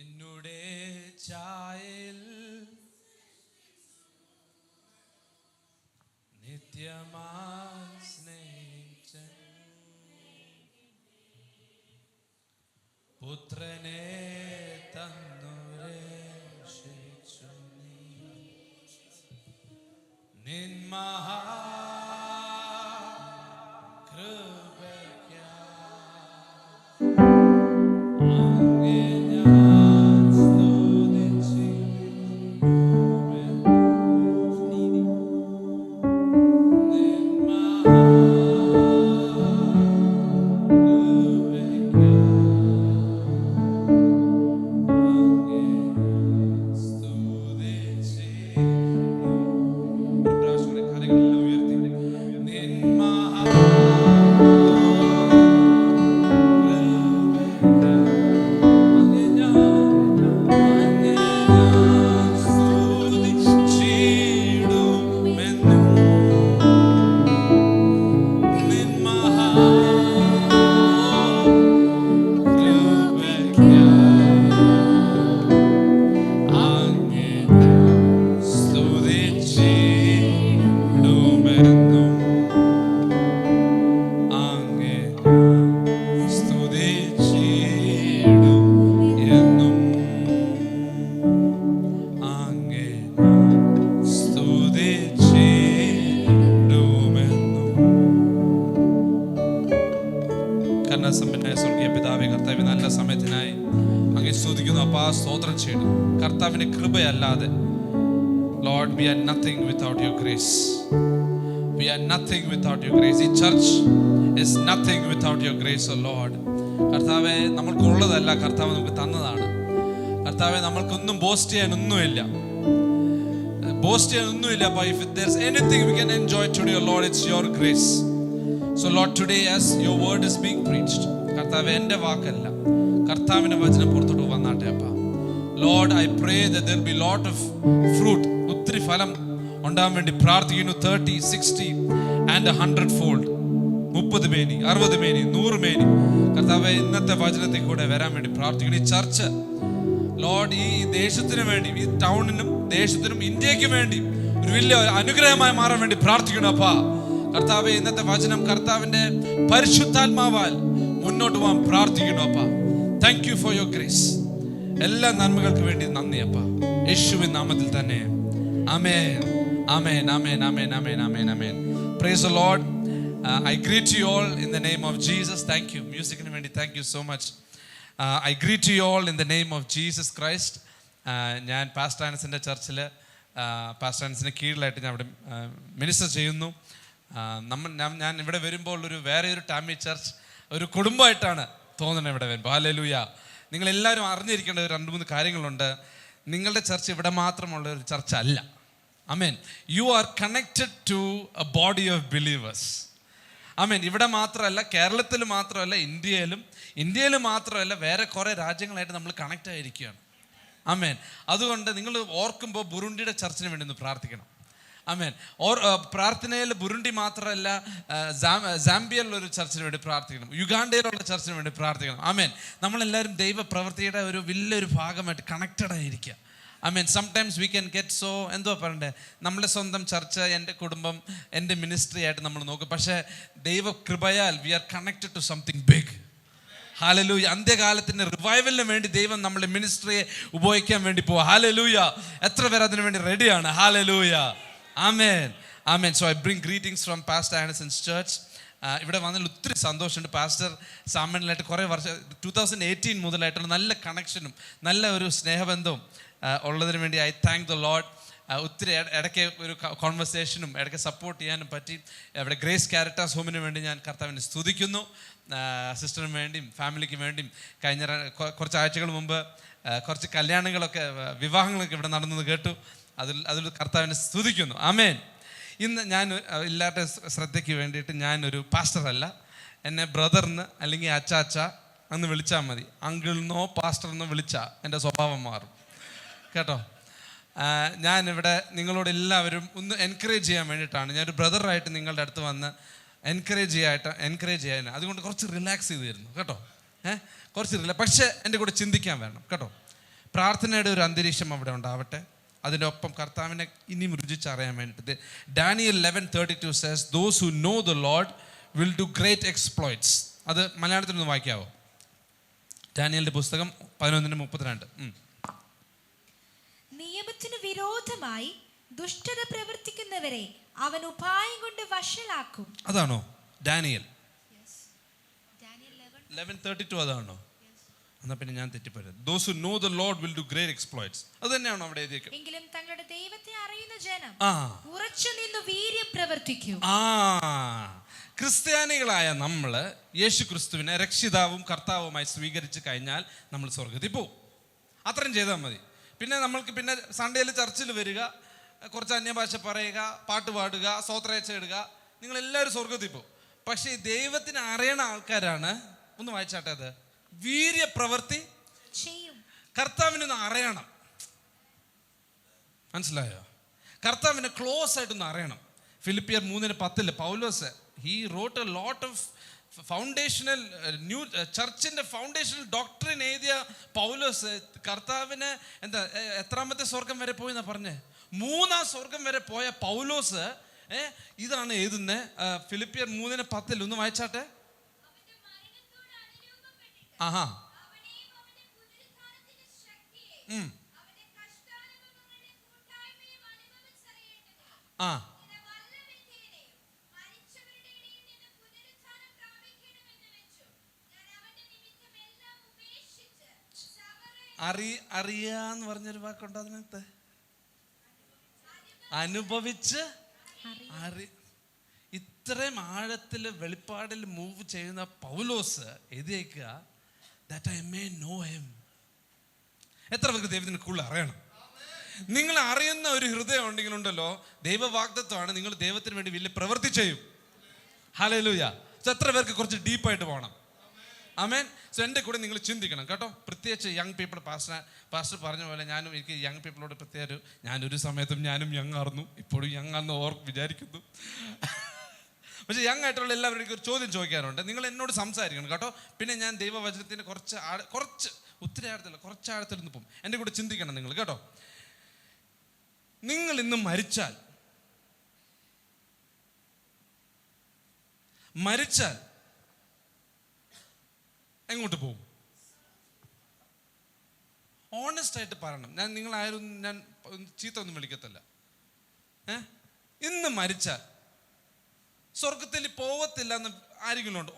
എന്നുടെ ചായൽ നിത്യമായി സ്നേഹിച്ച പുത്രനെ തന്നു രക്ഷിച്ചു നിൻ സ്തോത്രം ചെയ്യണം. കർത്താവിന്റെ കൃപയല്ലാതെ Lord, we are nothing without your grace. We are nothing without your grace. The church is nothing without your grace, oh Lord. കർത്താവേ, നമ്മൾക്കുള്ളതല്ല, കർത്താവ് നമുക്ക് തന്നതാണ്. കർത്താവേ, നമ്മൾക്കൊന്നും boast ചെയ്യാനൊന്നുമില്ല. But if there's anything we can enjoy today, oh Lord, it's your grace. So Lord, today as your word is being preached, കർത്താവേ, എൻ്റെ വാക്കല്ല, കർത്താവിന്റെ വചനം പുറത്തോട്ട് വന്നാട്ടെ അപ്പ. Lord, I pray that there will be lot of fruit, ഒത്തിരി ഫലം ഉണ്ടാകാൻ വേണ്ടി പ്രാർത്ഥിക്കുന്നു. 30, 60 and 100-fold, 30 മേനി, 60 മേനി, 100 മേനി. കർത്താവേ, ഇന്നത്തെ വചനത്തിൽ കൂടെ വരാൻ വേണ്ടി പ്രാർത്ഥിക്കുന്നു. ഈ ചർച്ച് ലോർഡ് ഈ ദേശത്തിന് വേണ്ടി, ഈ ടൗണിനും ദേശത്തിനും ഇന്ത്യക്ക് വേണ്ടി ഒരു വലിയ അനുഗ്രഹമായി മാറാൻ വേണ്ടി പ്രാർത്ഥിക്കുന്നു അപ്പ. കർത്താവേ, ഇന്നത്തെ വചനം കർത്താവിന്റെ പരിശുദ്ധാത്മാവാൽ മുന്നോട്ട് പോകാൻ പ്രാർത്ഥിക്കുന്നു അപ്പ. Thank you for your grace. എല്ലാ നന്മകൾക്ക് വേണ്ടി നന്ദി അപ്പ, യേശുവിൻ നാമത്തിൽ തന്നെ. ആമേൻ, ആമേൻ, ആമേൻ, ആമേൻ, ആമേൻ, ആമേൻ, ആമേൻ. Praise the lord. I greet you all in the name of Jesus. Thank you. മ്യൂസിക്കിന് വേണ്ടി thank you so much. I greet you all in the name of Jesus Christ. ഞാൻ പാസ്റ്റർ ആനസിൻ്റെ ചർച്ചിൽ പാസ്റ്റർ ആനസിൻ്റെ കീഴിലായിട്ട് ഞാൻ അവിടെ മിനിസ്റ്റർ ചെയ്യുന്നു. ഞാൻ ഇവിടെ വരുമ്പോൾ വേറെ ഒരു ടാമി ചർച്ച് ഒരു കുടുംബമായിട്ടാണ് തോന്നുന്നത് ഇവിടെ വരുമ്പോൾ. ഹല്ലേലൂയ. നിങ്ങളെല്ലാവരും അറിഞ്ഞിരിക്കേണ്ട 2-3 കാര്യങ്ങളുണ്ട്. നിങ്ങളുടെ ചർച്ച് ഇവിടെ മാത്രമുള്ള ഒരു ചർച്ച അല്ല. ആമേൻ. You are connected to a body of believers. ആമേൻ. ഇവിടെ മാത്രമല്ല, കേരളത്തിൽ മാത്രമല്ല, ഇന്ത്യയിൽ മാത്രമല്ല, വേറെ കുറേ രാജ്യങ്ങളായിട്ട് നമ്മൾ കണക്റ്റ് ആയിരിക്കുകയാണ്. ആമേൻ. അതുകൊണ്ട് നിങ്ങൾ ഓർക്കുമ്പോൾ ബുറുണ്ടിയുടെ ചർച്ചിന് വേണ്ടി ഒന്ന് പ്രാർത്ഥിക്കണം. ആമേൻ. പ്രാർത്ഥനയിൽ ബുറുണ്ടി മാത്രമല്ല, സാംബിയയിലുള്ള ഒരു ചർച്ചിന് വേണ്ടി പ്രാർത്ഥിക്കണം, യുഗാണ്ടയിലുള്ള ചർച്ചിന് വേണ്ടി പ്രാർത്ഥിക്കണം. ആമേൻ. നമ്മളെല്ലാവരും ദൈവപ്രവൃത്തിയുടെ ഒരു വലിയൊരു ഭാഗമായിട്ട് കണക്റ്റഡ് ആയിരിക്കുക. ആമേൻ. Sometimes we can get so എന്തോ പറയണ്ടേ, നമ്മുടെ സ്വന്തം ചർച്ച്, എൻ്റെ കുടുംബം, എൻ്റെ മിനിസ്ട്രി ആയിട്ട് നമ്മൾ നോക്കും. പക്ഷേ ദൈവകൃപയാൽ we are connected to something big. ഹല്ലേലൂയ. അന്ത്യകാലത്തിൻ്റെ റിവൈവലിന് വേണ്ടി ദൈവം നമ്മുടെ മിനിസ്ട്രിയെ ഉപയോഗിക്കാൻ വേണ്ടി പോവുക. ഹല്ലേലൂയ. എത്ര പേർ അതിനു വേണ്ടി റെഡിയാണ്? ഹല്ലേലൂയ. ആമേൻ, ആമേൻ. So I bring greetings from pastor Anson's church. ഇവിടെ വന്നതിൽ ഒത്തിരി സന്തോഷമുണ്ട്. പാസ്റ്റർ സാമനിലായിട്ട് കുറേ വർഷം 2018 മുതലായിട്ടുള്ള നല്ല കണക്ഷനും നല്ല ഒരു സ്നേഹബന്ധവും ഉള്ളതിന് വേണ്ടി ഐ താങ്ക് ദ ലോർഡ്. ഒത്തിരി ഇടയ്ക്ക് ഒരു കോൺവെർസേഷനും ഇടയ്ക്ക് സപ്പോർട്ട് ചെയ്യാനും പറ്റി. ഇവിടെ ഗ്രേസ് കാരിറ്റാസ് ഹോമിന് വേണ്ടി ഞാൻ കർത്താവിനെ സ്തുതിക്കുന്നു. സിസ്റ്ററിന് വേണ്ടിയും ഫാമിലിക്ക് വേണ്ടിയും കഴിഞ്ഞ കുറച്ച് ആഴ്ചകൾ മുമ്പ് കുറച്ച് കല്യാണങ്ങളൊക്കെ, വിവാഹങ്ങളൊക്കെ ഇവിടെ നടന്നത് കേട്ടു. അതിൽ കർത്താവിനെ സ്തുതിക്കുന്നു. ആമേൻ. ഇന്ന് ഞാൻ എല്ലാവരുടെ ശ്രദ്ധയ്ക്ക് വേണ്ടിയിട്ട്, ഞാനൊരു പാസ്റ്ററല്ല, എന്നെ ബ്രദറിന് അല്ലെങ്കിൽ അച്ചാച്ച എന്ന് വിളിച്ചാൽ മതി. അങ്കിളിനോ പാസ്റ്ററിനോ വിളിച്ചാൽ എൻ്റെ സ്വഭാവം മാറും കേട്ടോ. ഞാനിവിടെ നിങ്ങളോട് എല്ലാവരും ഒന്ന് എൻകറേജ് ചെയ്യാൻ വേണ്ടിയിട്ടാണ്. ഞാനൊരു ബ്രദറായിട്ട് നിങ്ങളുടെ അടുത്ത് വന്ന് എൻകറേജ് ചെയ്യാൻ, അതുകൊണ്ട് കുറച്ച് റിലാക്സ് ചെയ്ത് തരുന്നു കേട്ടോ. കുറച്ച് പക്ഷേ എൻ്റെ കൂടെ ചിന്തിക്കാൻ വേണം കേട്ടോ. പ്രാർത്ഥനയുടെ ഒരു അന്തരീക്ഷം അവിടെ ഉണ്ടാവട്ടെ. അതിൻ്റെ ഒപ്പം കർത്താവിനെ ഇനിയും രുചിച്ചറിയാൻ വേണ്ടിയിട്ട് Daniel 11:32 says, those who know the Lord will do great exploits. അത് മലയാളത്തിൽ ഒന്ന് വായിക്കാവോ? ഡാനിയലിന്റെ പുസ്തകം 11:32. നിയമത്തിനു വിരോധമായി ദുഷ്ടത പ്രവർത്തിക്കുന്നവരെ അവൻ ഉപായം കൊണ്ട് വഷളാക്കും. അതാണോ ഡാനിയൽ 11:32? അതാണോ? എന്നാ പിന്നെ ഞാൻ തെറ്റിപ്പോയത്. Those who know the Lord will do great exploits. അത് തന്നെയാണോ അവിടെ എഴുതിയിരിക്കുന്നത്? എങ്കിലും തങ്ങളുടെ ദൈവത്തെ അറിയുന്ന ജനം ഉറച്ചു നിന്ന് വീര്യം പ്രവർത്തിക്കും. ക്രിസ്ത്യാനികളായ നമ്മൾ യേശു ക്രിസ്തുവിനെ രക്ഷിതാവും കർത്താവുമായി സ്വീകരിച്ച് കഴിഞ്ഞാൽ നമ്മൾ സ്വർഗത്തിൽ പോകും. അത്രയും ചെയ്താൽ മതി. പിന്നെ നമ്മൾക്ക് പിന്നെ സൺഡേയിൽ ചർച്ചിൽ വരിക, കുറച്ച് അന്യഭാഷ പറയുക, പാട്ട് പാടുക, സ്തോത്രേച്ഛ ഇടുക, നിങ്ങളെല്ലാവരും സ്വർഗത്തിൽ പോകും. പക്ഷേ ദൈവത്തിന് അറിയണ ആൾക്കാരാണ്, ഒന്ന് വായിച്ചാട്ടെ, അത് വീര്യപ്രവൃത്തി ചെയ്യും. കർത്താവിനൊന്ന് അറിയണം, മനസ്സിലായോ? കർത്താവിനെ ക്ലോസ് ആയിട്ടൊന്ന് അറിയണം. ഫിലിപ്പിയർ 3:10 പൗലോസ് he wrote a lot of foundational new ചർച്ചിന്റെ ഫൗണ്ടേഷണൽ ഡോക്ട്രിൻ എഴുതിയ പൗലോസ് കർത്താവിന് എന്താ എത്രാമത്തെ സ്വർഗം വരെ പോയി എന്നാ പറഞ്ഞേ? 3-ാം സ്വർഗം വരെ പോയ പൗലോസ് ഇതാണ് എഴുതുന്നത്. ഫിലിപ്പിയർ 3:10 ഒന്ന് വായിച്ചാട്ടെ. ആഹാ ആ അറിയാന്ന് പറഞ്ഞൊരു വാക്കുണ്ട് അതിനകത്ത്. അനുഭവിച്ച് ഇത്രയും ആഴത്തിൽ വെളിപ്പാടിൽ മൂവ് ചെയ്യുന്ന പൗലോസ് എഴുതിയേക്കുക that I may know him. എത്ര പേർക്ക് ദൈവത്തിന് കൂടുതൽ അറിയണം? നിങ്ങൾ അറിയുന്ന ഒരു ഹൃദയം ഉണ്ടെങ്കിലുണ്ടല്ലോ, ദൈവവാഗ്ദത്വമാണ്, നിങ്ങൾ ദൈവത്തിന് വേണ്ടി വലിയ പ്രവൃത്തി ചെയ്യും. ഹല്ലേലൂയ. എത്ര പേർക്ക് കുറച്ച് ഡീപ്പായിട്ട് പോകണം? ആമേൻ. സോ എൻ്റെ കൂടെ നിങ്ങൾ ചിന്തിക്കണം കേട്ടോ. പ്രത്യേകിച്ച് യങ് പീപ്പിൾ. പാസ്റ്റർ പറഞ്ഞ പോലെ എനിക്ക് യങ് പീപ്പിളോട് പ്രത്യേക ഞാനൊരു സമയത്തും ഞാനും യങ് ആയിരുന്നു, ഇപ്പോഴും യങ് ആണെന്ന് വിചാരിക്കുന്നു. പക്ഷേ യങ് ആയിട്ടുള്ള എല്ലാവരും എനിക്ക് ഒരു ചോദ്യം ചോദിക്കാറുണ്ട്. നിങ്ങൾ എന്നോട് സംസാരിക്കണം കേട്ടോ. പിന്നെ ഞാൻ ദൈവവചനത്തിന് കുറച്ച് ഒത്തിരി ആഴത്തില്ല, കുറച്ച് ആഴത്തിൽ നിന്ന് പോകും. എൻ്റെ കൂടെ ചിന്തിക്കണം നിങ്ങൾ കേട്ടോ. നിങ്ങൾ ഇന്ന് മരിച്ചാൽ എങ്ങോട്ട് പോകും? ഓണസ്റ്റ് ആയിട്ട് പറയണം. നിങ്ങളാരും ഞാൻ ചീത്ത ഒന്നും വിളിക്കത്തില്ല. ഇന്ന് മരിച്ചാൽ സ്വർഗത്തിൽ പോവത്തില്ല എന്ന് ആരെങ്കിലും ഉണ്ട്?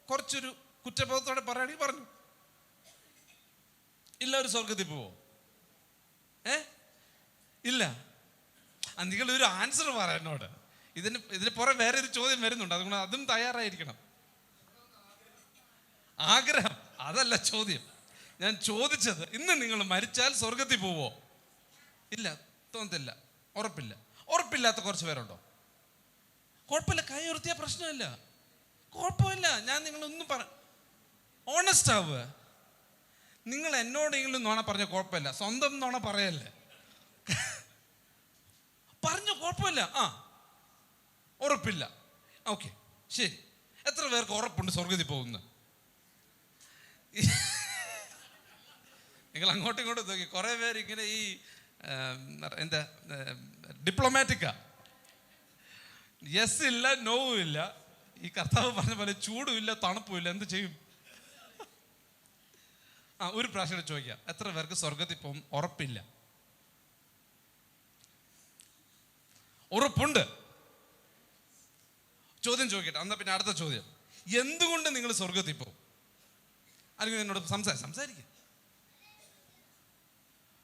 കുറച്ചൊരു കുറ്റബോധത്തോടെ പറയുകയാണെങ്കിൽ പറഞ്ഞു, ഇല്ല ഒരു സ്വർഗത്തിൽ പോവോ? ഇല്ല. നിങ്ങളൊരു ആൻസർ പറ എന്നോട്. ഇതിന് പുറം വേറെ ഒരു ചോദ്യം വരുന്നുണ്ട്, അതുകൊണ്ട് അതും തയ്യാറായിരിക്കണം. ആഗ്രഹം അതല്ല ചോദ്യം. ഞാൻ ചോദിച്ചത്, ഇന്ന് നിങ്ങൾ മരിച്ചാൽ സ്വർഗത്തിൽ പോവോ? ഇല്ല, തോന്നത്തില്ല, ഉറപ്പില്ല. ഉറപ്പില്ലാത്ത കുറച്ച് പേരുണ്ടോ? കുഴപ്പമില്ല, കൈ ഉയർത്തിയ പ്രശ്നമില്ല, കുഴപ്പമില്ല. ഞാൻ നിങ്ങളൊന്നും ഓണസ്റ്റ് ആവുക. നിങ്ങൾ എന്നോടെങ്കിലും നോണ പറഞ്ഞ കുഴപ്പമില്ല, സ്വന്തം നോണ പറയല്ലേ, പറഞ്ഞു കുഴപ്പമില്ല. ഉറപ്പില്ല, ഓക്കെ ശരി. എത്ര പേർക്ക് ഉറപ്പുണ്ട് സ്വർഗത്തിൽ പോകുന്നത്? നിങ്ങൾ അങ്ങോട്ടും ഇങ്ങോട്ടും നോക്കി. കുറെ പേര് ഇങ്ങനെ ഈ എന്താ ഡിപ്ലോമാറ്റിക്കാ. യെസ് ഇല്ല, നോവും ഇല്ല. ഈ കർത്താവ് പറഞ്ഞ പോലെ ചൂടും ഇല്ല, തണുപ്പും ഇല്ല. എന്ത് ചെയ്യും? ഒരു പ്രാവശ്യം ചോദിക്കാം, എത്ര പേർക്ക് സ്വർഗത്തിൽ പോകും ഉറപ്പില്ല? ഉറപ്പുണ്ട്? ചോദ്യം ചോദിക്കട്ടെ. എന്നാ പിന്നെ അടുത്ത ചോദ്യം, എന്തുകൊണ്ട് നിങ്ങൾ സ്വർഗത്തിൽ പോകും? അല്ലെങ്കിൽ എന്നോട് സംസാരിക്കുക.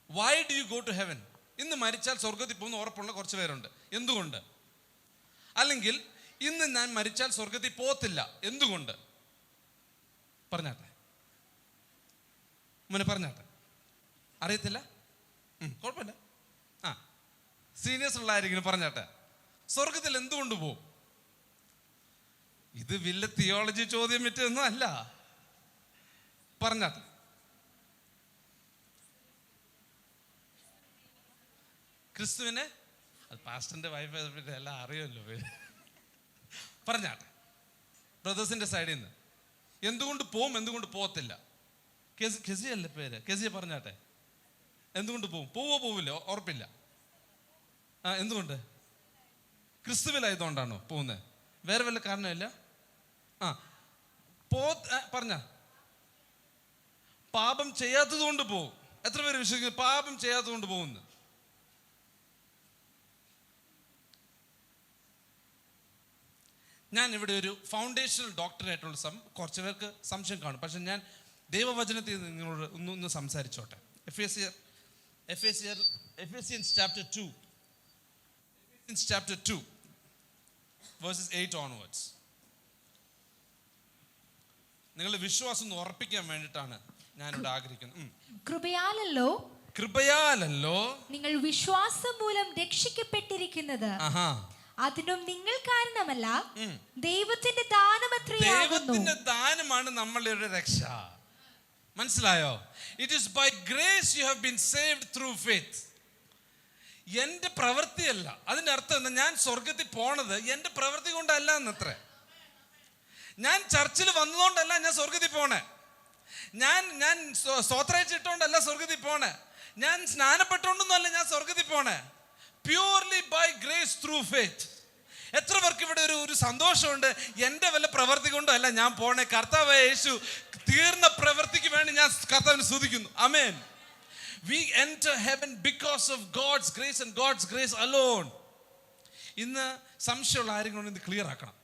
Why do you go to heaven? ഇന്ന് മരിച്ചാൽ സ്വർഗത്തിൽ പോകുന്ന ഉറപ്പുള്ള കുറച്ച് പേരുണ്ട്. എന്തുകൊണ്ട്? അല്ലെങ്കിൽ ഇന്ന് ഞാൻ മരിച്ചാൽ സ്വർഗത്തിൽ പോകത്തില്ല, എന്തുകൊണ്ട്? പറഞ്ഞാട്ടെ, മോനെ പറഞ്ഞാട്ടെ. അറിയത്തില്ല? കുഴപ്പമില്ല. സീനിയേഴ്സ് ഉള്ള ആരെങ്കിലും പറഞ്ഞാട്ടെ, സ്വർഗത്തിൽ എന്തുകൊണ്ട് പോകും? ഇത് വലിയ തിയോളജി ചോദ്യം പറ്റൊന്നും അല്ല. പറഞ്ഞാട്ടെ. ക്രിസ്തുവിനെ, അത് പാസ്റ്ററിന്റെ വൈഫ് എല്ലാം അറിയുമല്ലോ. പറഞ്ഞാട്ടെ, ബ്രദേഴ്സിന്റെ സൈഡിൽ നിന്ന് എന്തുകൊണ്ട് പോവും, എന്തുകൊണ്ട് പോകത്തില്ല? കെസി അല്ലേ പേര്? കെസിയെ പറഞ്ഞാട്ടെ. എന്തുകൊണ്ട് പോവും? പോവില്ല, ഉറപ്പില്ല. എന്തുകൊണ്ട്? ക്രിസ്തുവിലായതുകൊണ്ടാണോ പോകുന്നത്? വേറെ വല്ല കാരണമില്ല? പറഞ്ഞ പാപം ചെയ്യാത്തത് കൊണ്ട് പോകും. എത്ര പേര് വിശ്വസിക്കുന്നു പാപം ചെയ്യാത്തത് കൊണ്ട് പോകുന്നു? ഞാൻ ഇവിടെ ഒരു ഫൗണ്ടേഷണൽ ഡോക്ടറായിട്ടുള്ള കുറച്ച് പേർക്ക് സംശയം കാണും. പക്ഷെ ഞാൻ ദൈവവചനത്തിൽ നിങ്ങളോട് ഒന്ന് സംസാരിച്ചോട്ടെ. Ephesians chapter 2 verses 8 onwards. നിങ്ങളുടെ വിശ്വാസം ഒന്ന് ഉറപ്പിക്കാൻ വേണ്ടിയിട്ടാണ് ഞാനിവിടെ ആഗ്രഹിക്കുന്നത്. കൃപയാലല്ലോ നിങ്ങൾ വിശ്വാസം മൂലം രക്ഷിക്കപ്പെട്ടിരിക്കുന്നത്. അതിനും നിങ്ങൾ കാരണമല്ല, ദൈവത്തിന്റെ ദാനമത്രയാകുന്നു. ദൈവത്തിന്റെ ദാനമാണ് നമ്മളുടെ രക്ഷ. മനസ്സിലായോ? It is by grace you have been saved through faith. എന്റെ പ്രവൃത്തിയല്ല. അതിന്റെ അർത്ഥം എന്താ? ഞാൻ സ്വർഗത്തിൽ പോണത് എന്റെ പ്രവൃത്തി കൊണ്ടല്ല എന്നത്ര. ഞാൻ ചർച്ചിൽ വന്നതുകൊണ്ടല്ല ഞാൻ സ്വർഗത്തിൽ പോണേ. ഞാൻ സ്തോത്രയിച്ചിട്ടോണ്ടല്ല സ്വർഗത്തിൽ പോണേ. ഞാൻ സ്നാനപ്പെട്ടുകൊണ്ടൊന്നുമല്ല ഞാൻ സ്വർഗത്തിൽ പോണേ. Purely by grace through faith. എത്ര പേർക്ക് ഇവിടെ ഒരു സന്തോഷമുണ്ട്? എൻ്റെ വല്ല പ്രവൃത്തി കൊണ്ടോ അല്ല ഞാൻ പോണേ. കർത്താവായ യേശു തീർന്ന പ്രവൃത്തിക്ക് വേണ്ടി ഞാൻ കർത്താവിനെ സ്തുതിക്കുന്നു. ആമേൻ. We enter heaven because of God's grace and God's grace alone. ഇന്ന് സംശയമുള്ള ആരെങ്കിലും ഇത് ക്ലിയർ ആക്കണം.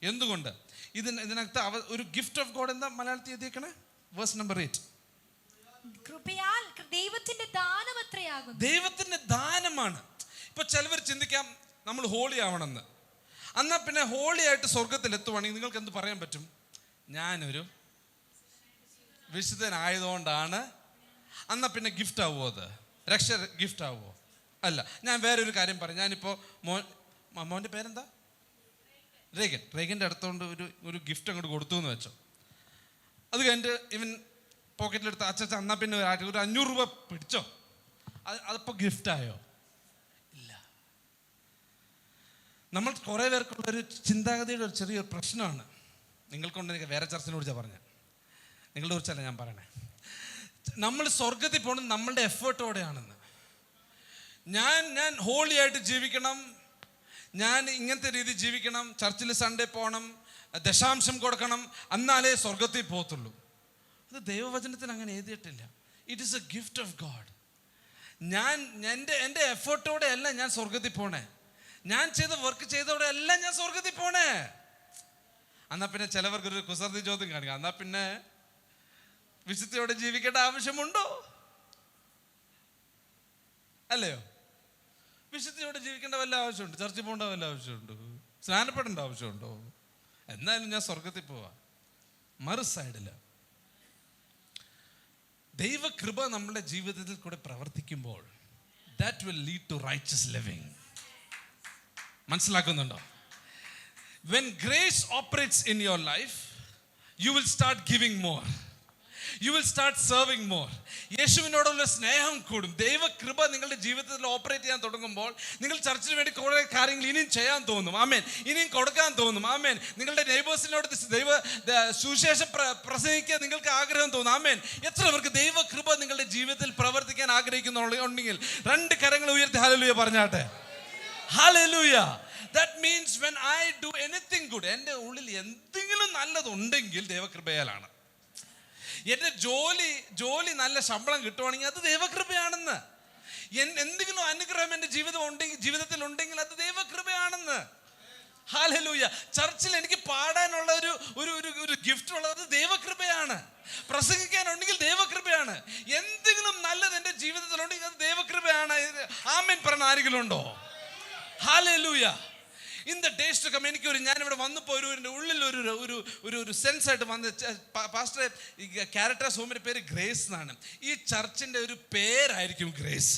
എന്തുകൊണ്ട്? ഇതിനകത്ത് ഒരു ഗിഫ്റ്റ് ഓഫ് ഗോഡ് എന്താ മലയാളത്തിൽ എഴുതിയേക്കണേ? Verse number 8. കൃപയാൽ ദൈവത്തിന്റെ ദാനമത്രയാകുന്നു. ദൈവത്തിന്റെ ദാനമാണ്. ഇപ്പൊ ചിലവർ ചിന്തിക്കാം നമ്മൾ ഹോളി ആവണമെന്ന്. എന്നാൽ പിന്നെ ഹോളി ആയിട്ട് സ്വർഗത്തിൽ എത്തുവാണെങ്കിൽ നിങ്ങൾക്ക് എന്ത് പറയാൻ പറ്റും? ഞാനൊരു വിശുദ്ധനായതുകൊണ്ടാണ്. എന്നാൽ പിന്നെ ഗിഫ്റ്റ് ആവുമോ? അത് രക്ഷ ഗിഫ്റ്റ് ആവുമോ? അല്ല. ഞാൻ വേറൊരു കാര്യം പറയാം. ഞാനിപ്പോൾ മോൻ്റെ പേരെന്താ? റേഗൻ്റെ അടുത്തോണ്ട് ഒരു ഗിഫ്റ്റ് അങ്ങോട്ട് കൊടുത്തു എന്ന് വെച്ചോ. അത് കഴിഞ്ഞിട്ട് ഇവൻ പോക്കറ്റിലെടുത്ത് അച്ഛ എന്നാൽ പിന്നെ ഒരു 500 രൂപ പിടിച്ചോ. അതിപ്പോൾ ഗിഫ്റ്റായോ? ഇല്ല. നമ്മൾ കുറേ പേർക്കുള്ളൊരു ചിന്താഗതിയുടെ ഒരു ചെറിയൊരു പ്രശ്നമാണ്. നിങ്ങൾക്കൊണ്ട് എനിക്ക് വേറെ ചർച്ചിനെ കുറിച്ചാണ് പറഞ്ഞത്, നിങ്ങളുടെ കുറിച്ചല്ല ഞാൻ പറയണേ. നമ്മൾ സ്വർഗത്തിൽ പോകുന്നത് നമ്മളുടെ എഫേർട്ടോടെയാണെന്ന്. ഞാൻ ഹോളി ആയിട്ട് ജീവിക്കണം, ഞാൻ ഇങ്ങനത്തെ രീതി ജീവിക്കണം, ചർച്ചിൽ സൺഡേ പോകണം, ദശാംശം കൊടുക്കണം, എന്നാലേ സ്വർഗത്തിൽ പോകത്തുള്ളൂ. അത് ദൈവവചനത്തിൽ അങ്ങനെ എഴുതിയിട്ടില്ല. It is A gift of God. എൻ്റെ എഫേർട്ടോടെ അല്ല ഞാൻ സ്വർഗത്തിൽ പോണേ. ഞാൻ ചെയ്ത വർക്ക് ചെയ്തോടെ അല്ല ഞാൻ സ്വർഗത്തിൽ പോണേ. എന്നാൽ പിന്നെ ചിലവർക്കൊരു കുസൃതി ചോദ്യം കാണിക്കാം. എന്നാൽ പിന്നെ വിശുദ്ധിയോടെ ജീവിക്കേണ്ട ആവശ്യമുണ്ടോ? അല്ലയോ? വിശുദ്ധിയോടെ ജീവിക്കേണ്ട വല്ല ആവശ്യമുണ്ട്? ചർച്ചിൽ പോകേണ്ട വല്ല ആവശ്യമുണ്ടോ? സ്നാനപ്പെടേണ്ട ആവശ്യമുണ്ടോ? എന്നാലും ഞാൻ സ്വർഗത്തിൽ പോവാ. മറു സൈഡില് ദൈവകൃപ നമ്മുടെ ജീവിതത്തിൽ കൂടെ പ്രവർത്തിക്കുമ്പോൾ that will lead to righteous living. മനസ്സിലാക്കുന്നുണ്ടോ? When grace operates in your life, you will start giving more. You will start serving more. യേശുവിനോടുള്ള സ്നേഹം കൂടും. ദൈവകൃപ നിങ്ങളുടെ ജീവിതത്തിൽ ഓപ്പറേറ്റ് ചെയ്യാൻ തുടങ്ങുമ്പോൾ നിങ്ങൾ ചർച്ചിന് വേണ്ടി കുറേ കാര്യങ്ങൾ ഇനിയും ചെയ്യാൻ തോന്നും. ആമേൻ. ഇനിയും കൊടുക്കാൻ തോന്നും. ആമേൻ. നിങ്ങളുടെ നെയ്ബേഴ്സിനോട് സുവിശേഷം പ്രസംഗിക്കാൻ നിങ്ങൾക്ക് ആഗ്രഹം തോന്നും. ആമേൻ. എത്ര പേർക്ക് ദൈവകൃപ നിങ്ങളുടെ ജീവിതത്തിൽ പ്രവർത്തിക്കാൻ ആഗ്രഹിക്കുന്നുണ്ടെങ്കിൽ 2 കരങ്ങൾ ഉയർത്തി ഹല്ലേലൂയ പറഞ്ഞാട്ടെ. Hallelujah. That means when I do anything good, എൻ്റെ ഉള്ളിൽ എന്തെങ്കിലും നല്ലതുണ്ടെങ്കിൽ ദൈവകൃപയാലാണ്. എൻ്റെ ജോലി നല്ല ശമ്പളം കിട്ടുവാണെങ്കിൽ അത് ദൈവകൃപയാണെന്ന്. എന്തെങ്കിലും അനുഗ്രഹം എൻ്റെ ജീവിതത്തിൽ ഉണ്ടെങ്കിൽ അത് ദൈവകൃപയാണെന്ന്. ഹല്ലേലൂയ. ചർച്ചിൽ എനിക്ക് പാടാനുള്ള ഒരു ഗിഫ്റ്റ് ഉള്ളത് അത് ദൈവകൃപയാണ്. പ്രസംഗിക്കാനുണ്ടെങ്കിൽ ദൈവകൃപയാണ്. എന്തെങ്കിലും നല്ലത് എൻ്റെ ജീവിതത്തിലുണ്ടെങ്കിൽ അത് ദൈവകൃപയാണ്. ആമേൻ പറഞ്ഞ ആരെങ്കിലും ഉണ്ടോ? ഹല്ലേലൂയ. In the days to come ഞാനിവിടെ വന്നപ്പോൾ എൻ്റെ ഉള്ളിൽ ഒരു സെൻസ് ആയിട്ട് വന്ന് പാസ്റ്റർ ക്യാരക്ടേഴ്സ് ഹോമിൻ്റെ പേര് ഗ്രേസ് എന്നാണ്. ഈ ചർച്ചിൻ്റെ ഒരു പേരായിരിക്കും ഗ്രേസ്.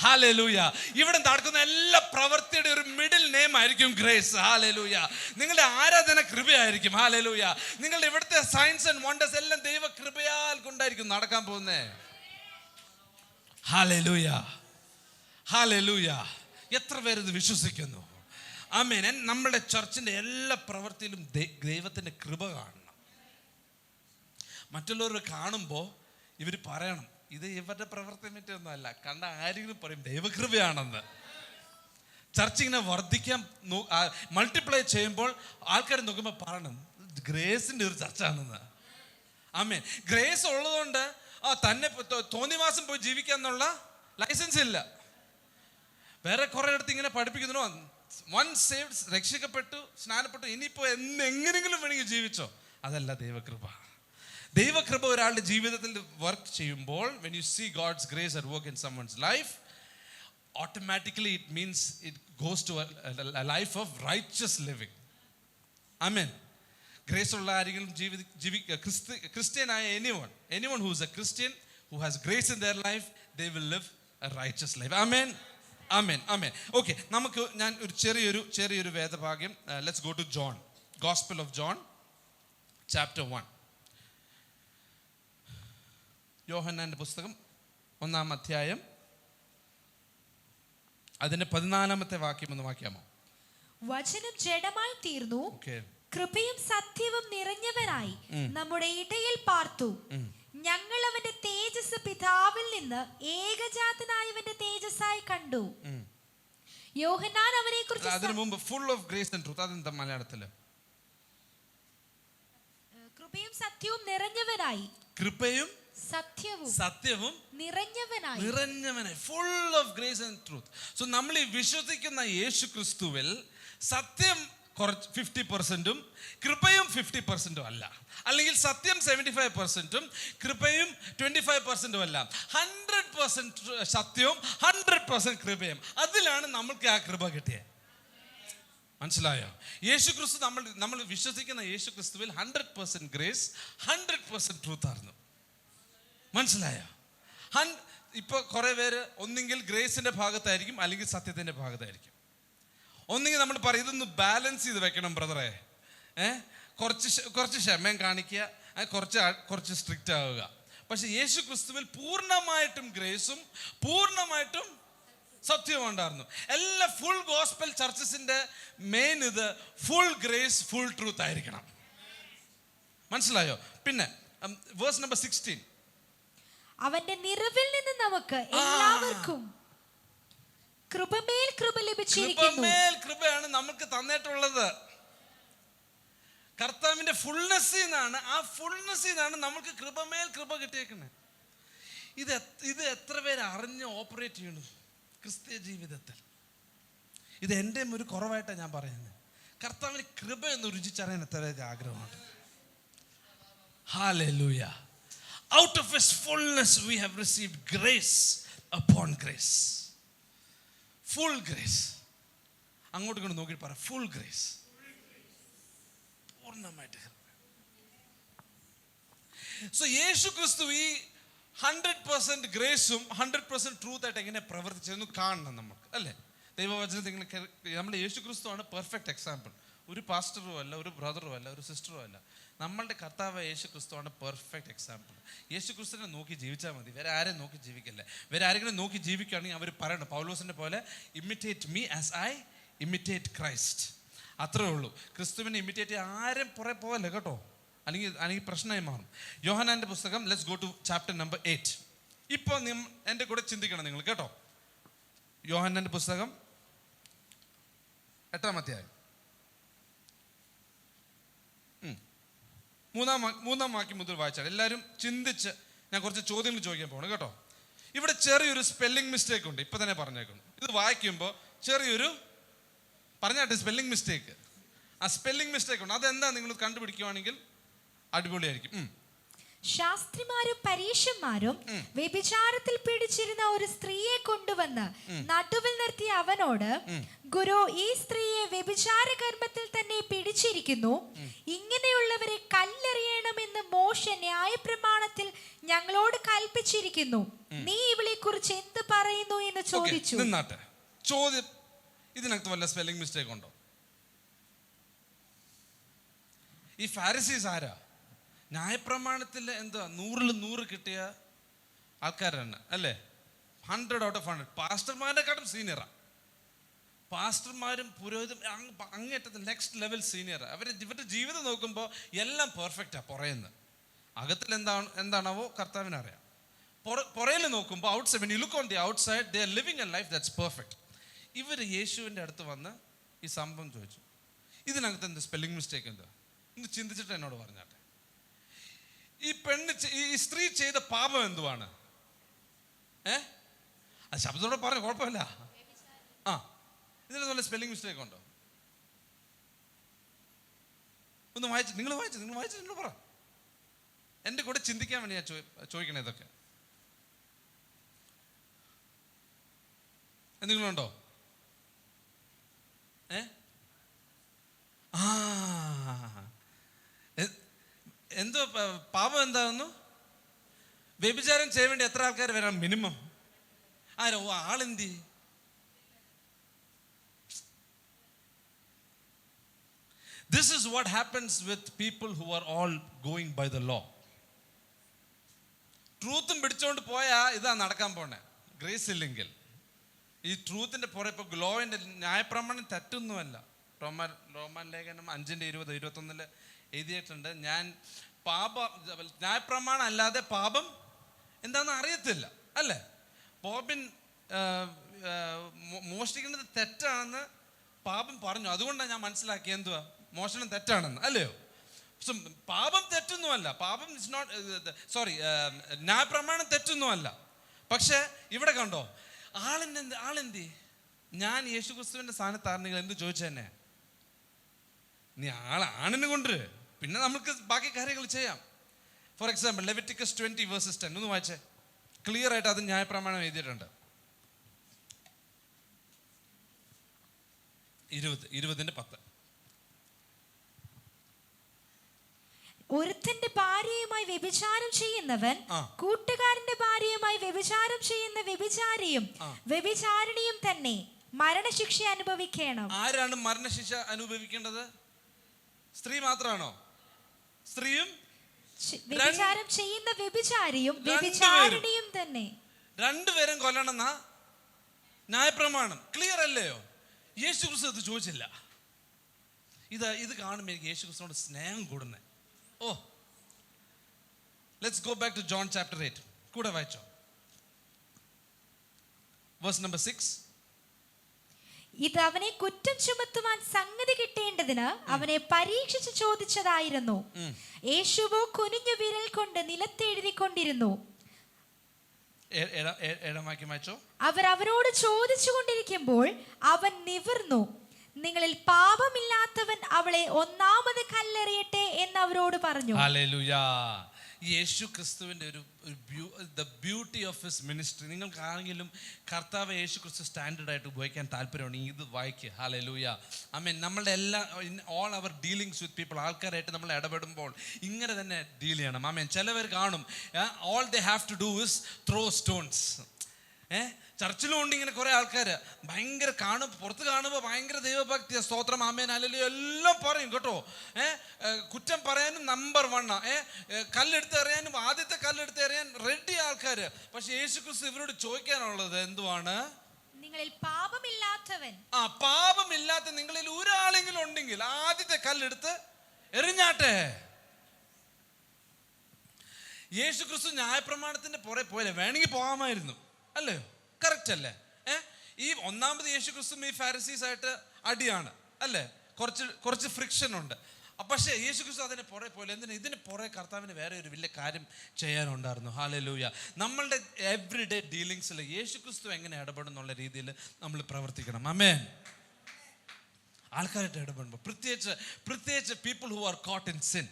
ഹല്ലേലൂയ. ഇവിടെ നടക്കുന്ന എല്ലാ പ്രവൃത്തിയുടെ ഒരു മിഡിൽ നെയിം ആയിരിക്കും ഗ്രേസ്. ഹല്ലേലൂയ. നിങ്ങളുടെ ആരാധന കൃപയായിരിക്കും. ഹല്ലേലൂയ. നിങ്ങളുടെ ഇവിടുത്തെ സയൻസ് ആൻഡ് വണ്ടേഴ്സ് എല്ലാം ദൈവ കൃപയാൽ കൊണ്ടായിരിക്കും നടക്കാൻ പോകുന്നേ. ഹല്ലേലൂയ. ഹല്ലേലൂയ. എത്ര പേരിത് വിശ്വസിക്കുന്നു? ആമേൻ. നമ്മുടെ ചർച്ചിൻ്റെ എല്ലാ പ്രവൃത്തിയിലും ദൈവത്തിൻ്റെ കൃപ കാണണം. മറ്റുള്ളവർ കാണുമ്പോൾ ഇവർ പറയണം ഇത് ഇവരുടെ പ്രവർത്തി പറ്റിയൊന്നും അല്ല. കണ്ട ആരെങ്കിലും പറയും ദൈവകൃപയാണെന്ന്. ചർച്ച ഇങ്ങനെ വർദ്ധിക്കാൻ മൾട്ടിപ്ലൈ ചെയ്യുമ്പോൾ ആൾക്കാർ നോക്കുമ്പോൾ പറയണം ഗ്രേസിന്റെ ഒരു ചർച്ച ആണെന്ന്. ആമേൻ. ഗ്രേസ് ഉള്ളതുകൊണ്ട് തന്നെ തോന്നിവാസം പോയി ജീവിക്കാന്നുള്ള ലൈസൻസ് ഇല്ല. വേറെ കുറെ അടുത്ത് ഇങ്ങനെ പഠിപ്പിക്കുന്നു, വൺ സേവ്ഡ്, രക്ഷിക്കപ്പെട്ടു, സ്നാനപ്പെട്ടു, ഇനിയിപ്പോ എങ്ങനെങ്കിലും വേണമെങ്കിൽ ജീവിച്ചോ. അതല്ല ദൈവകൃപ. ദൈവകൃപ ഒരാളുടെ ജീവിതത്തിൽ വർക്ക് ചെയ്യുമ്പോൾ, when you see God's grace at work in someone's life, automatically it means it goes to a life of righteous living. Amen. Grace ഉള്ള ആരെങ്കിലും ക്രിസ്ത്യനായ anyone who is a Christian, who has grace in their life, they will live a righteous life. Amen. Amen. Amen. Okay, നമുക്ക് ഞാൻ ഒരു ചെറിയൊരു വേദഭാഗ്യം. Let's go to John, Gospel of John, chapter 1. യോഹന്നാന്റെ പുസ്തകം 1-ാം അധ്യായം അതിന്റെ 14-ാമത്തെ വാക്യം ഒന്ന് വായിക്കാമോ? വചനം ജഡമായി തീർന്നു, കൃപയും സത്യവും നിറഞ്ഞവനായി നമ്മുടെ ഇടയിൽ പാർത്തു. ഞങ്ങൾ അവന്റെ തേജസ് പിതാവിൽ നിന്ന് ഏകജാതനായവന്റെ തേജസ്സായി കണ്ടു. യോഹന്നാൻ അവനെ കുറിച്ച് അതിനു മുമ്പ് full of grace and truth, അതെന്താ മലയാളത്തില്? കൃപയും സത്യവും നിറഞ്ഞവനായി. കൃപയും സത്യവും നിറഞ്ഞവനായി, full of grace and truth. So നമ്മൾ ഈ വിശ്വസിക്കുന്ന യേശു ക്രിസ്തുവിൽ സത്യം 50%-ഉം കൃപയും 50%-ഉം അല്ല, അല്ലെങ്കിൽ സത്യം 75%-ഉം കൃപയും 25%-ഉം അല്ല. 100% സത്യവും 100% കൃപയും. അതിലാണ് നമ്മൾക്ക് ആ കൃപ കിട്ടിയത്. മനസ്സിലായോ? യേശു ക്രിസ്തു, നമ്മൾ വിശ്വസിക്കുന്ന യേശു ക്രിസ്തുവിൽ 100% ഗ്രേസ്, 100% ട്രൂത്ത് ആയിരുന്നു. മനസ്സിലായോ? ഇപ്പൊ കുറെ പേര് ഒന്നെങ്കിൽ ഗ്രേസിന്റെ ഭാഗത്തായിരിക്കും, അല്ലെങ്കിൽ സത്യത്തിന്റെ ഭാഗത്തായിരിക്കും. ഒന്നെങ്കിൽ നമ്മൾ പറയും ഇതൊന്ന് ബാലൻസ് ചെയ്ത് വെക്കണം ബ്രദറെ, കുറച്ച് ക്ഷമയും കാണിക്കുക, കുറച്ച് സ്ട്രിക്റ്റ് ആവുക. പക്ഷെ യേശു ക്രിസ്തുവിൽ പൂർണ്ണമായിട്ടും ഗ്രേസും പൂർണ്ണമായിട്ടും സത്യവും ഉണ്ടായിരുന്നു. എല്ലാ ഫുൾ ഗോസ്പൽ ചർച്ചസിന്റെ മെയിൻ ഇത് ഫുൾ ഗ്രേസ്, ഫുൾ ട്രൂത്ത് ആയിരിക്കണം. മനസ്സിലായോ? പിന്നെ വേഴ്സ് നമ്പർ 16, അവന്റെ നിറവിൽ നിന്ന് നമുക്ക് എല്ലാവർക്കും കൃപമേൽ കൃപ ലഭിച്ചിരിക്കുന്നു. കൃപയാണ് നമുക്ക് തന്നിട്ടുള്ളത്. കർത്താവിന്റെ ഫുൾനെസ്സിൽ നിന്നാണ്, ആ ഫുൾനെസ്സിൽ നിന്നാണ് നമുക്ക് കൃപമേൽ കൃപ കിട്ടിയേക്കുന്നത്. ഇത് എത്ര പേര് അറിഞ്ഞ് ഓപ്പറേറ്റ് ചെയ്യണം ക്രിസ്തീയ ജീവിതത്തിൽ? ഇത് എൻ്റെ ഒരു കുറവായിട്ടാണ് ഞാൻ പറയുന്നത്. കർത്താവിന് കൃപ എന്ന് രുചിച്ചറിയാൻ എത്ര പേർക്ക് ആഗ്രഹമുണ്ട്? Hallelujah. Out of his fullness we have received grace upon grace. Full grace. അങ്ങോട്ട് കൊണ്ട് നോക്കി പറ, ഫുൾ ഗ്രേസ്, പൂർണ്ണമായിട്ട്. സോ യേശു ക്രിസ്തു ഈ 100% ഗ്രേസും 100% ട്രൂത്ത് ആയിട്ട് എങ്ങനെ പ്രവർത്തിച്ചെന്ന് കാണണം നമുക്ക്, അല്ലേ? ദൈവവചനത്തിൽ നമ്മൾ യേശു ക്രിസ്തു ആണ് പെർഫെക്റ്റ് എക്സാമ്പിൾ. ഒരു പാസ്റ്ററും അല്ല, ഒരു ബ്രദറും അല്ല, ഒരു സിസ്റ്ററും അല്ല. നമ്മളുടെ കർത്താവ് യേശു ക്രിസ്തു ആണ് പെർഫെക്റ്റ് എക്സാമ്പിൾ. യേശു ക്രിസ്തുവിനെ നോക്കി ജീവിച്ചാൽ മതി, വേറെ ആരെയും നോക്കി ജീവിക്കല്ലേ. വേറെ ആരെങ്കിലും നോക്കി ജീവിക്കുകയാണെങ്കിൽ അവർ പറയണം പൗലോസിന്റെ പോലെ, imitate me as I imitate Christ. അത്രേ ഉള്ളൂ. ക്രിസ്തുവിനെ ഇമിറ്റേറ്റ് ചെയ്യാൻ ആരും പുറകെ പോകല്ലേ കേട്ടോ, അല്ലെങ്കിൽ പ്രശ്നമായി മാറും. യോഹന്നാന്റെ പുസ്തകം, let's go to chapter number 8. ഇപ്പോൾ എൻ്റെ കൂടെ ചിന്തിക്കണം നിങ്ങൾ കേട്ടോ. യോഹന്നാന്റെ പുസ്തകം 8-ാം അധ്യായം 3-ാം വാക്യം മുതൽ വായിച്ചാൽ എല്ലാവരും ചിന്തിച്ച് ഞാൻ കുറച്ച് ചോദ്യങ്ങൾ ചോദിക്കാൻ പോകണം കേട്ടോ. ഇവിടെ ചെറിയൊരു സ്പെല്ലിംഗ് മിസ്റ്റേക്ക് ഉണ്ട്, ഇപ്പൊ തന്നെ പറഞ്ഞേക്കുന്നു. ഇത് വായിക്കുമ്പോൾ ചെറിയൊരു പറഞ്ഞാട്ടെ സ്പെല്ലിംഗ് മിസ്റ്റേക്ക്. ആ സ്പെല്ലിംഗ് മിസ്റ്റേക്ക് ഉണ്ട്, അതെന്താ നിങ്ങൾ കണ്ടുപിടിക്കുവാണെങ്കിൽ അടിപൊളിയായിരിക്കും. ശാസ്ത്രിമാരും പരീശന്മാരും വ്യഭിചാരത്തിൽ പിടിച്ചിരുന്ന ഒരു സ്ത്രീയെ കൊണ്ടുവന്ന് നടുവിൽ നിർത്തിയ അവനോട്, ഗുരു, ഈ സ്ത്രീയെ വ്യഭിചാര കർമ്മത്തിൽ തന്നെ പിടിച്ചിരിക്കുന്നു. ഇങ്ങനെയുള്ളവരെ കല്ലെറിയണമെന്ന് മോശെ ന്യായപ്രമാണത്തിൽ ഞങ്ങളോട് കൽപ്പിച്ചിരിക്കുന്നു. നീ ഇവളെ കുറിച്ച് എന്ത് പറയുന്നു എന്ന് ചോദിച്ചു. ചോദ്യം, ഇതിനകത്ത് വല്ല സ്പെല്ലിംഗ് മിസ്റ്റേക്ക് ഉണ്ടോ? ഈ ഫാരിസീസ് ആരാ? ന്യായപ്രമാണത്തിൽ എന്താ 100-ൽ 100 കിട്ടിയ ആൾക്കാരാണ്, അല്ലേ? 100 out of 100. പാസ്റ്റർമാരെക്കാട്ടും സീനിയറാ. പാസ്റ്റർമാരും പുരോഹിതം അങ്ങേറ്റത്തിൽ നെക്സ്റ്റ് ലെവൽ സീനിയറാ. ഇവരുടെ ജീവിതം നോക്കുമ്പോൾ എല്ലാം പെർഫെക്റ്റാ. പുറയുന്നത് അകത്തിൽ എന്താണാവോ കർത്താവിനറിയാം. പുറയിൽ നോക്കുമ്പോൾ outside, when you look on the outside, they are living a life that's perfect. ഇവർ യേശുവിൻ്റെ അടുത്ത് വന്ന് ഈ സംഭവം ചോദിച്ചു, ഇതിനകത്ത് എന്ത് സ്പെല്ലിംഗ് മിസ്റ്റേക്ക് എന്താ ഒന്ന് ചിന്തിച്ചിട്ട് എന്നോട് പറഞ്ഞാട്ടെ. ഈ സ്ത്രീ ചെയ്ത പാപം എന്തുവാണ്? അത് ശബ്ദത്തോടെ പറഞ്ഞു, കുഴപ്പമില്ല. ഇതിന് നല്ല സ്പെല്ലിംഗ് മിസ്റ്റേക്ക് ഉണ്ടോ? ഒന്ന് വായിച്ചു, നിങ്ങൾ വായിച്ചു പറ. എൻ്റെ കൂടെ ചിന്തിക്കാൻ വേണ്ടി ഞാൻ ചോദിക്കണേ. ഇതൊക്കെ എന്തെങ്കിലും ഉണ്ടോ? എന്തോ പാപം എന്താണെന്നു? വ്യഭിചാരം ചെയ്യാൻ വേണ്ടി എത്ര ആൾക്കാർ വരാം മിനിമം? ആരോ ആളെന്തി? This is what happens with people who are all going by the law. ട്രൂത്തും പിടിച്ചോണ്ട് പോയാ ഇതാ നടക്കാൻ പോണേ. ഗ്രേസ് ഇല്ലെങ്കിൽ ഈ ട്രൂത്തിന്റെ പുറകെ ഇപ്പൊ ലോവിന്റെ ന്യായപ്രമാണം തെറ്റൊന്നുമല്ല. റോമാൻ ലേഖനം 5:20-21 എഴുതിയിട്ടുണ്ട്, ഞാൻ ന്യായപ്രമാണം അല്ലാതെ പാപം എന്താണെന്ന് അറിയത്തില്ല, അല്ലേ? ബോബിൻ മോഷ്ടിക്കുന്നത് തെറ്റാണെന്ന് പാപം പറഞ്ഞു, അതുകൊണ്ടാണ് ഞാൻ മനസ്സിലാക്കി എന്തുവാ മോഷണം തെറ്റാണെന്ന്, അല്ലയോ? പാപം തെറ്റൊന്നുമല്ല, പാപം ഇസ് നോട്ട് ന്യായപ്രമാണം തെറ്റൊന്നുമല്ല. പക്ഷെ ഇവിടെ കണ്ടോ, ആളെന്തി? ഞാൻ യേശുക്രിസ്തുവിന്റെ സ്ഥാനത്താർന്നെങ്കിൽ എന്ത് ചോദിച്ചെന്നെ? നീ ആണിനെ കൊണ്ട് പിന്നെ നമുക്ക് ബാക്കി കാര്യങ്ങൾ ചെയ്യാം. ഫോർ എക്സാമ്പിൾ ലെവിറ്റിക്കസ് 20:10 ഒന്ന് വായിച്ചേ. ക്ലിയർ ആയിട്ട് അത് ന്യായപ്രമാണം എഴുതിയിട്ടുണ്ട്. 20:10. ഒരുത്തന്റെ ഭാര്യയുമായി വ്യഭിചാരം ചെയ്യുന്നവൻ കൂട്ടുകാരന്റെ ഭാര്യയുമായി വ്യഭിചാരം ചെയ്യുന്ന വ്യഭിചാരിയും വ്യഭിചാരിണിയും തന്നെ മരണശിക്ഷ അനുഭവിക്കണം. ആരാണ് മരണശിക്ഷ അനുഭവിക്കേണ്ടത്? സ്ത്രീ മാത്രമാണോ? സ്ത്രീയും വ്യഭിചാരം ചെയ്യുന്ന വ്യഭിചാരിയും വ്യഭിചാരിണിയും തന്നെ രണ്ടുപേരും കൊല്ലണമെന്ന ന്യായപ്രമാണം ക്ലിയർ അല്ലയോ? യേശു ക്രിസ്തു ഇത് ചോദിച്ചില്ല. ഇത് കാണുമ്പോൾ എനിക്ക് യേശു ക്രിസ്തുവിനോട് സ്നേഹം കൂടുന്നേ. Let's go back to John chapter 8. കൂടെ വായിച്ചോ, വേഴ്സ് നമ്പർ 6. ഇത് അവനെ കുറ്റം ചുമത്തുവാൻ സംഗതി കിട്ടേണ്ടതിന് അവനെ പരീക്ഷിച്ച് ചോദിച്ചതായിരുന്നു. യേശുവോ കുനിഞ്ഞു വിരൽ കൊണ്ട് നിലത്തെഴുതിക്കൊണ്ടിരുന്നു. അവർ അവരോട് ചോദിച്ചു കൊണ്ടിരിക്കുമ്പോൾ അവൻ നിവർന്നു, നിങ്ങളിൽ പാപമില്ലാത്തവൻ അവളെ ഒന്നാമത് കല്ലെറിയട്ടെ എന്ന് അവരോട് പറഞ്ഞു. ഹല്ലേലൂയ. യേശു ക്രിസ്തുവിൻ്റെ the beauty of his ministry. നിങ്ങൾക്കാണെങ്കിലും കർത്താവ് യേശു ക്രിസ്തു സ്റ്റാൻഡേർഡായിട്ട് ഉപയോഗിക്കാൻ താല്പര്യമുണ്ടെങ്കിൽ ഇത് വായിക്കുക. ഹല്ലേലൂയ. ആമേൻ. നമ്മളുടെ എല്ലാ all our dealings with people, ആൾക്കാരായിട്ട് നമ്മൾ ഇടപെടുമ്പോൾ ഇങ്ങനെ തന്നെ ഡീൽ ചെയ്യണം. ആമേൻ. ചിലവർ കാണും all they have to do is throw stones. ചർച്ചിലും ഉണ്ട് ഇങ്ങനെ കുറെ ആൾക്കാർ ഭയങ്കര പുറത്ത് കാണുമ്പോൾ ഭയങ്കര ദൈവഭക്തി, സ്തോത്രം, ആമേൻ, ഹല്ലേലൂയ എല്ലാം പറയും കേട്ടോ. കുറ്റം പറയാനും നമ്പർ 1, കല്ലെടുത്ത് എറിയാനും ആദ്യത്തെ കല്ലെടുത്ത് എറിയാൻ റെഡി ആൾക്കാർ. പക്ഷെ യേശു ക്രിസ്തു ഇവരോട് ചോദിക്കാനുള്ളത് എന്തുവാണ്? നിങ്ങളിൽ പാപമില്ലാത്തവൻ, പാപമില്ലാത്ത നിങ്ങളിൽ ഒരാളെങ്കിലും ഉണ്ടെങ്കിൽ ആദ്യത്തെ കല്ലെടുത്ത് എറിഞ്ഞാട്ടെ. യേശു ക്രിസ്തു ന്യായപ്രമാണത്തിന്റെ പുറകെ പോയല്ലേ? വേണമെങ്കിൽ പോകാമായിരുന്നു, അല്ലയോ? കറക്റ്റ് അല്ലേ? ഈ ഒന്നാമത് യേശു ക്രിസ്തു ഈ ഫാരിസീസ് ആയിട്ട് അടിയാണ്, അല്ലേ? കുറച്ച് ഫ്രിക്ഷൻ ഉണ്ട്. പക്ഷേ യേശു ക്രിസ്തു അതിനെ പുറകെ പോലെ എന്തിനാ? ഇതിന് പുറകെ കർത്താവിന് വേറെ ഒരു വലിയ കാര്യം ചെയ്യാനുണ്ടായിരുന്നു. ഹല്ലേലൂയ. നമ്മളുടെ എവറി ഡേ ഡീലിങ്സിൽ യേശു ക്രിസ്തു എങ്ങനെ ഇടപെടുന്നുള്ള രീതിയിൽ നമ്മൾ പ്രവർത്തിക്കണം. ആമേൻ. ആൾക്കാരായിട്ട് ഇടപെടുമ്പോൾ പ്രത്യേകിച്ച് people who are caught in sin.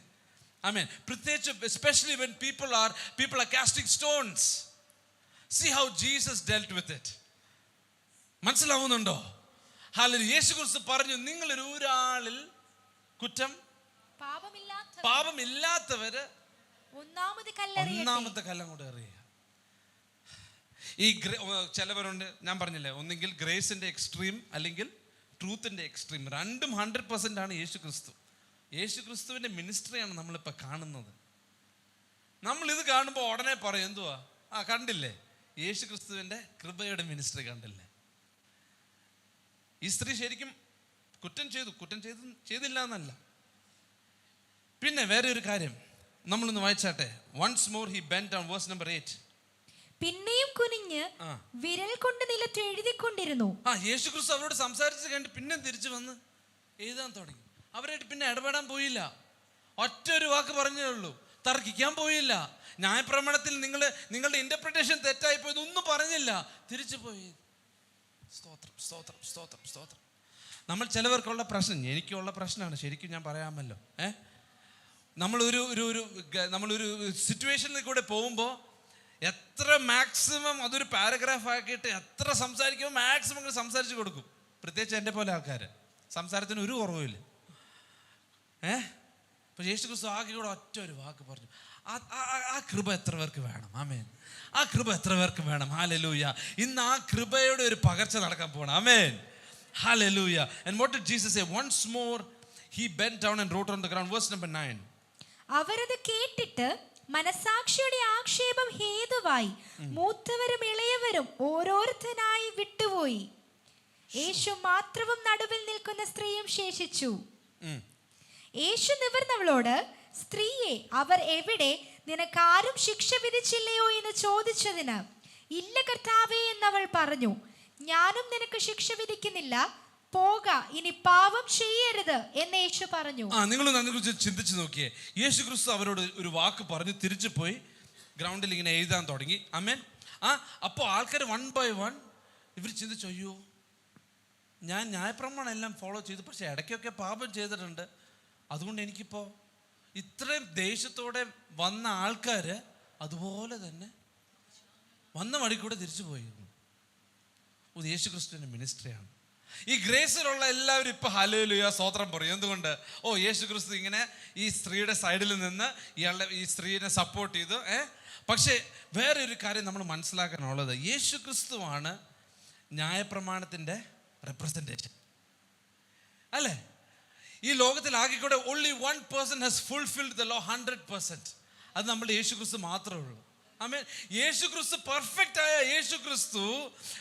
ആമേൻ. പ്രത്യേകിച്ച് especially when people are casting stones. See how Jesus dealt with it. മനസ്സിലാവുന്നുണ്ടോ? ഹല്ലേലൂയ. യേശു ക്രിസ്തു പറഞ്ഞു, നിങ്ങളിൽ ഒരാളിൽ കുറ്റം പാപമില്ലാത്തവര് ഒന്നാമത്തെ കല്ലം കൂടെ എറിയുക. ഈ ചിലവരുണ്ട്, ഞാൻ പറഞ്ഞില്ലേ, ഒന്നെങ്കിൽ ഗ്രേസിന്റെ എക്സ്ട്രീം അല്ലെങ്കിൽ ട്രൂത്തിന്റെ എക്സ്ട്രീം. രണ്ടും 100% ആണ് യേശു ക്രിസ്തു. യേശു ക്രിസ്തുവിന്റെ മിനിസ്ട്രിയാണ് നമ്മളിപ്പോൾ കാണുന്നത്. നമ്മളിത് കാണുമ്പോൾ ഉടനെ പറയും എന്തുവാ? കണ്ടില്ലേ യേശു ക്രിസ്തുവിന്റെ കൃപയുടെ മിനിസ്ട്രി കണ്ടില്ലേ? ഈ സ്ത്രീ ശരിക്കും കുറ്റം ചെയ്തില്ല എന്നല്ല. പിന്നെ വേറെ ഒരു കാര്യം നമ്മളൊന്ന് വായിച്ചാട്ടെ. Once more he bent down, verse number 8. പിന്നെയും കുനിഞ്ഞ് വിരൽ കൊണ്ട് നിലത്ത് എഴുതിക്കൊണ്ടിരുന്നു. യേശു ക്രിസ്തു അവരോട് സംസാരിച്ച് കഴിഞ്ഞിട്ട് പിന്നെ തിരിച്ചു വന്ന് എഴുതാൻ തുടങ്ങി. അവരായിട്ട് പിന്നെ ഇടപെടാൻ പോയില്ല. ഒറ്റ ഒരു വാക്ക് പറഞ്ഞേ ഉള്ളൂ, തർക്കിക്കാൻ പോയില്ല. ന്യായപ്രമാണത്തിൽ നിങ്ങളുടെ ഇന്റർപ്രിട്ടേഷൻ തെറ്റായി പോയത് ഒന്നും പറഞ്ഞില്ല, തിരിച്ചു പോയി. സ്തോത്രം, സ്തോത്രം, സ്തോത്രം, സ്തോത്രം. നമ്മൾ ചിലവർക്കുള്ള പ്രശ്നം, എനിക്കുള്ള പ്രശ്നമാണ് ശരിക്കും, ഞാൻ പറയാമല്ലോ. നമ്മളൊരു സിറ്റുവേഷനിൽ കൂടെ പോകുമ്പോൾ എത്ര മാക്സിമം അതൊരു പാരഗ്രാഫ് ആക്കിയിട്ട് എത്ര സംസാരിക്കുമ്പോൾ മാക്സിമം സംസാരിച്ച് കൊടുക്കും. പ്രത്യേകിച്ച് എൻ്റെ പോലെ ആൾക്കാർ സംസാരത്തിന് ഒരു കുറവുമില്ല. അപ്പോൾ യേശു ക്രിസ്തു ആകെ കൂടെ ഒറ്റ ഒരു വാക്ക് പറഞ്ഞു. ആ കൃപ എത്ര പേർക്ക് വേണം? ആമേൻ. ആ കൃപ എത്ര പേർക്ക് വേണം? ഹല്ലേലൂയ. ഇന്ന് ആ കൃപയുടെ ഒരു പകർച്ച നടക്കാൻ പോകണം. ആമേൻ. Hallelujah. And what did Jesus say? Once more he bent down and wrote on the ground. Verse number 9. അവരത് കേട്ടിട്ട് മനസാക്ഷിയുടെ ആക്ഷേപം ഹേതുവായി മൂത്തവരും ഇളയവരും ഓരോരുത്തനായി വിട്ടുപോയി. യേശു മാത്രവും നടുവിൽ നിൽക്കുന്ന സ്ത്രീയും ശേഷിച്ചു. യേശു നിവർന്നവളോട്, സ്ത്രീയെ, അവർ എവിടെ? നിനക്കാരും ശിക്ഷ വിധിച്ചില്ലയോ എന്ന് ചോദിച്ചതിന്, ഇല്ല കർത്താവേ എന്നവൾ പറഞ്ഞു. ഞാനും നിനക്ക് ശിക്ഷ വിധിക്കുന്നില്ല, പോക, ഇനി പാപം ചെയ്യരുത് എന്ന് യേശു പറഞ്ഞു. നിങ്ങളൊന്ന് അതിനെക്കുറിച്ച് ചിന്തിച്ചു നോക്കിയേ. യേശു ക്രിസ്തു അവരോട് ഒരു വാക്ക് പറഞ്ഞു തിരിച്ചു പോയി ഗ്രൗണ്ടിൽ ഇങ്ങനെ എഴുതാൻ തുടങ്ങി. ആമേൻ. അപ്പോൾ ആൾക്കാർ വൺ ബൈ വൺ ഇവർ ചിന്തിച്ചു, അയ്യോ ഞാൻ ന്യായപ്രമാണം എല്ലാം ഫോളോ ചെയ്തു, പക്ഷെ ഇടയ്ക്കൊക്കെ പാപം ചെയ്തിട്ടുണ്ട്. അതുകൊണ്ട് എനിക്കിപ്പോൾ ഇത്രയും ദേഷ്യത്തോടെ വന്ന ആൾക്കാർ അതുപോലെ തന്നെ വന്ന വഴി കൂടെ തിരിച്ചു പോയിരുന്നു. യേശു ക്രിസ്തുവിൻ്റെ മിനിസ്ട്രിയാണ്. ഈ ഗ്രേസിലുള്ള എല്ലാവരും ഇപ്പൊ ഹല്ലേലൂയ സ്തോത്രം പറയും. എന്തുകൊണ്ട്? യേശു ക്രിസ്തു ഇങ്ങനെ ഈ സ്ത്രീയുടെ സൈഡിൽ നിന്ന് ഈ സ്ത്രീയെ സപ്പോർട്ട് ചെയ്തു. പക്ഷേ വേറെ ഒരു കാര്യം നമ്മൾ മനസ്സിലാക്കാനുള്ളത്, യേശു ക്രിസ്തുവാണ് ന്യായപ്രമാണത്തിൻ്റെ റെപ്രസെൻറ്റേഷൻ, അല്ലേ? ഈ ലോകത്തിൽ ആകെക്കൂടെ only one person has fulfilled the law 100%. അത് നമ്മൾ യേശു ക്രിസ്തു മാത്രമേ ഉള്ളൂ. ആമേൻ. യേശു ക്രിസ്തു പെർഫെക്റ്റ് ആയ യേശു ക്രിസ്തു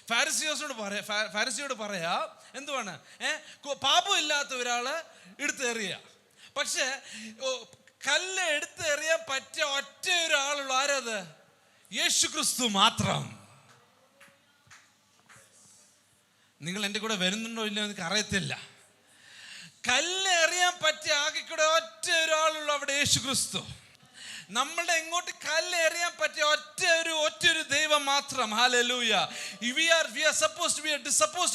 ഫാരിസിയോട് പറയാ എന്തുവാണ്? പാപം ഇല്ലാത്ത ഒരാള് എടുത്തെറിയ. പക്ഷെ കല്ല് എടുത്തെറിയാൻ പറ്റിയ ഒറ്റ ഒരാളുള്ള ആരത്? യേശു ക്രിസ്തു മാത്രം. നിങ്ങൾ എൻ്റെ കൂടെ വരുന്നുണ്ടോ ഇല്ലയോ എനിക്ക് അറിയത്തില്ല. കല്ല് എറിയാൻ പറ്റിയ ആകെ കൂടെ ഒറ്റ ഒരാളുള്ള അവിടെ യേശു ക്രിസ്തു. നമ്മളുടെ എങ്ങോട്ട് കല്ല് എറിയാൻ പറ്റിയ ഒറ്റൊരു ദൈവം മാത്രം. Hallelujah. We are supposed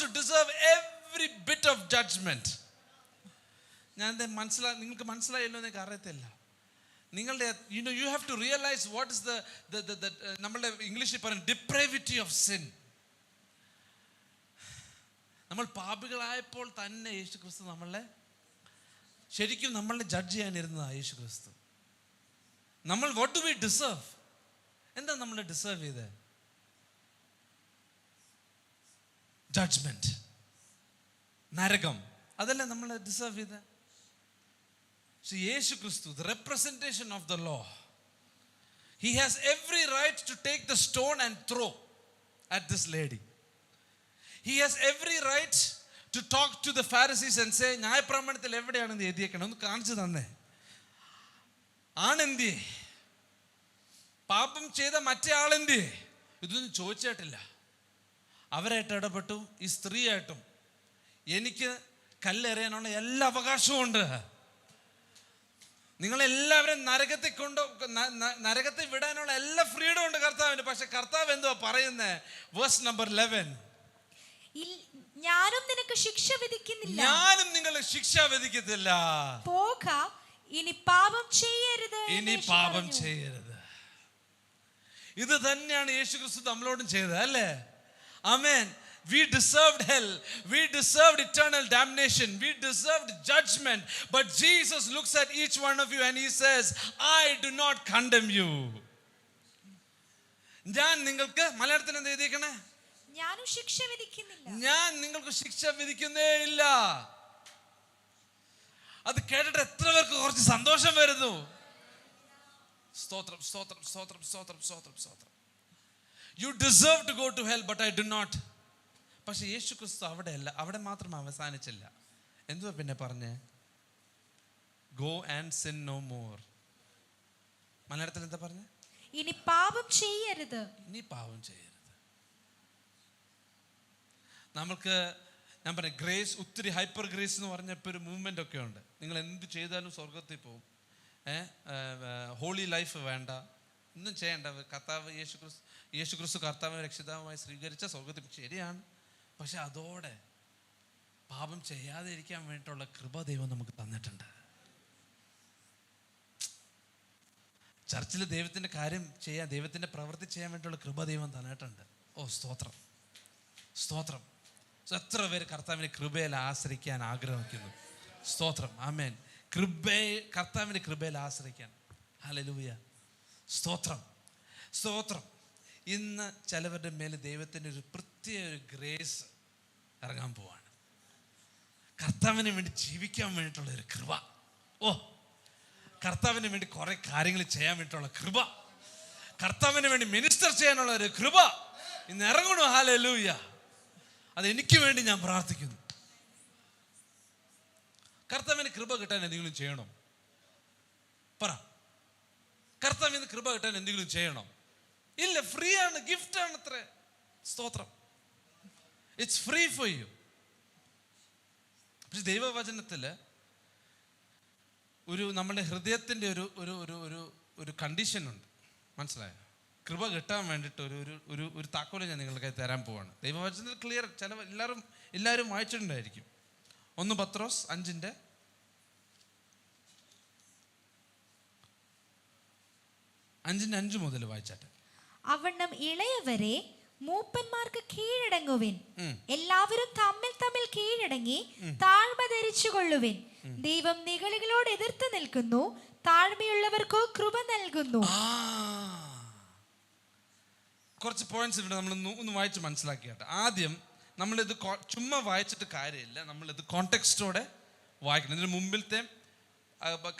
to deserve every bit of judgment. നിങ്ങൾക്ക് മനസ്സിലായല്ലോ എന്ന് എനിക്ക് അറിയത്തില്ല. നിങ്ങളുടെ you have to realize what is the നമ്മളുടെ ഇംഗ്ലീഷിൽ പറയുന്ന depravity of sin. നമ്മൾ പാപികളായപ്പോൾ തന്നെ യേശു ക്രിസ്തു ശരിക്കും നമ്മളെ ജഡ്ജ് ചെയ്യാനിരുന്നതാണ് യേശു ക്രിസ്തു. നമ്മൾ what do we deserve? എന്താ നമ്മൾ ഡിസേർവ് ചെയ്തത്? ജഡ്ജ്മെന്റ്, നരകം, അതല്ലേ നമ്മൾ ഡിസേർവ് ചെയ്തത്. യേശു ക്രിസ്തു, the representation of the law, he has every right to take the stone and throw at this lady. He has every right to talk to the Pharisees and say, ന്യായപ്രമാണത്തിൽ എവിടെയാണെന്ന് എഴുതിയേക്കണം, ഒന്ന് കാണിച്ചു തന്നെ. ആണെന്തി പാപം ചെയ്ത മറ്റേ ആളെന്തി ഇതൊന്നും ചോദിച്ചിട്ടില്ല. അവരായിട്ട് ഇടപെട്ടു. ഈ സ്ത്രീയായിട്ടും എനിക്ക് കല്ലെറിയാനുള്ള എല്ലാ അവകാശവും ഉണ്ട്. നിങ്ങളെല്ലാവരും നരകത്തിൽ വിടാനുള്ള എല്ലാ ഫ്രീഡം ഉണ്ട് കർത്താവിന്. പക്ഷെ കർത്താവ് എന്തുവാ പറയുന്നത്? വേഴ്സ് നമ്പർ 11, ഞാനും നിനക്ക് ശിക്ഷ വിധിക്കുന്നില്ല, ഞാനും നിങ്ങൾ ശിക്ഷ വിധിക്കത്തില്ല, പോക, ഇനി പാപം ചെയ്യരുത്, ഇനി പാപം ചെയ്യരുത്. ഇത് തന്നെയാണ് യേശു ക്രിസ്തു നമ്മളോടും ചെയ്തത്, അല്ലേ? ആമേൻ. We deserved hell, we deserved eternal damnation, we deserved judgment, but Jesus looks at each one of you and he says, I do not condemn you. ഞാൻ നിങ്ങൾക്ക് മലയാളത്തിൽ എന്താ എഴുതിയേക്കണേ? ഞാനും ശിക്ഷ വിധിക്കുന്നില്ല, ഞാൻ നിങ്ങൾക്ക് ശിക്ഷ വിധിക്കുന്നേ ഇല്ല. അത് കേട്ടിട്ട് എത്ര പേർക്ക് കുറച്ച് സന്തോഷം വരുന്നു. സ്തോത്രം, സ്തോത്രം, സ്തോത്രം, സ്തോത്രം, സ്തോത്രം, സ്തോത്രം. You deserve to go to hell, but I do not. പക്ഷെ യേശു ക്രിസ്തു അവിടെയല്ല, അവിടെ മാത്രം അവസാനിച്ചില്ല. എന്തുവാ പിന്നെ പറഞ്ഞേ? Go and sin no more. മലയാളത്തിൽ എന്താ പറഞ്ഞേ? ഇനി പാപം ചെയ്യരുത്. ഇനി പാപം ചെയ്യരുത്. നമുക്ക് ഞാൻ പറയാം, ഗ്രേസ്, ഒത്തിരി ഹൈപ്പർ ഗ്രേസ് എന്ന് പറഞ്ഞപ്പോൾ ഒരു മൂവ്മെൻ്റ് ഒക്കെ ഉണ്ട്. നിങ്ങൾ എന്ത് ചെയ്താലും സ്വർഗത്തിൽ പോകും. ഹോളി ലൈഫ് വേണ്ട, ഒന്നും ചെയ്യേണ്ട. കർത്താവ് യേശു ക്രിസ്തു കർത്താവ് രക്ഷിതാവുമായി സ്വീകരിച്ച സ്വർഗത്തിൽ. ശരിയാണ്, പക്ഷെ അതോടെ പാപം ചെയ്യാതെ ഇരിക്കാൻ വേണ്ടിയിട്ടുള്ള കൃപ ദൈവം നമുക്ക് തന്നിട്ടുണ്ട്. ചർച്ചിൽ ദൈവത്തിൻ്റെ കാര്യം ചെയ്യാൻ, ദൈവത്തിൻ്റെ പ്രവൃത്തി ചെയ്യാൻ വേണ്ടിയുള്ള കൃപ ദൈവം തന്നിട്ടുണ്ട്. ഓ സ്തോത്രം, സ്തോത്രം. എത്ര പേര് കർത്താവിൻ്റെ കൃപയിൽ ആശ്രയിക്കാൻ ആഗ്രഹിക്കുന്നു? സ്തോത്രം, ആമേൻ. കർത്താവിൻ്റെ കൃപയിൽ ആശ്രയിക്കാൻ. ഹല്ലേലൂയ, സ്തോത്രം, സ്തോത്രം. ഇന്ന് ചിലവരുടെ മേലെ ദൈവത്തിൻ്റെ ഒരു പ്രത്യേക ഒരു ഗ്രേസ് ഇറങ്ങാൻ പോവാണ്. കർത്താവിന് വേണ്ടി ജീവിക്കാൻ വേണ്ടിയിട്ടുള്ള ഒരു കൃപ. ഓ, കർത്താവിന് വേണ്ടി കുറെ കാര്യങ്ങൾ ചെയ്യാൻ വേണ്ടിയിട്ടുള്ള കൃപ, കർത്താവിന് വേണ്ടി മിനിസ്റ്റർ ചെയ്യാനുള്ള ഒരു കൃപ ഇന്ന് ഇറങ്ങണു. ഹല്ലേലൂയ. അതെനിക്ക് വേണ്ടി ഞാൻ പ്രാർത്ഥിക്കുന്നു. കർത്താവിന് കൃപ കിട്ടാൻ എന്തെങ്കിലും ചെയ്യണോ? പറ, കർത്താവിന് കൃപ കിട്ടാൻ എന്തെങ്കിലും ചെയ്യണോ? ഇല്ല, ഫ്രീ ആണ്, ഗിഫ്റ്റ് ആണ് അത്ര. സ്തോത്രം, ഇറ്റ്സ് ഫ്രീ ഫോർ യു. പക്ഷെ ദൈവവചനത്തില് നമ്മുടെ ഹൃദയത്തിൻ്റെ ഒരു കണ്ടീഷൻ ഉണ്ട്, മനസ്സിലായോ? കൃപ കിട്ടാൻ വേണ്ടിയിട്ട് ഒരു താക്കോല് ഞാൻ നിങ്ങൾക്ക് തരാൻ പോവാണ്. ദൈവവചനത്തിൽ ക്ലിയർ, എല്ലാവരും വായിച്ചിട്ടുണ്ടായിരിക്കും. 1 പത്രോസ് 5:5 മുതൽ വായിച്ചാട്ടെ. അവണ്ണം ഇളയവരെ മൂപ്പന്മാർക്ക് കീഴടങ്ങുവിൻ. എല്ലാവരും തമ്മിൽ തമ്മിൽ കീഴടങ്ങി താഴ്മ ധരിച്ചു കൊള്ളുവിൻ. ദൈവം നിഗളികളോട് എതിർത്ത് നിൽക്കുന്നു, താഴ്മയുള്ളവർക്കോ കൃപ നൽകുന്നു. കുറച്ച് പോയിന്റ്സ് ഇവിടെ നമ്മൾ ഒന്ന് വായിച്ച് മനസ്സിലാക്കിയാട്ടെ. ആദ്യം നമ്മളിത് ചുമ്മാ വായിച്ചിട്ട് കാര്യമില്ല, നമ്മളിത് കോണ്ടെക്സ്റ്റോടെ വായിക്കണം. ഇതിന് മുമ്പിലത്തെ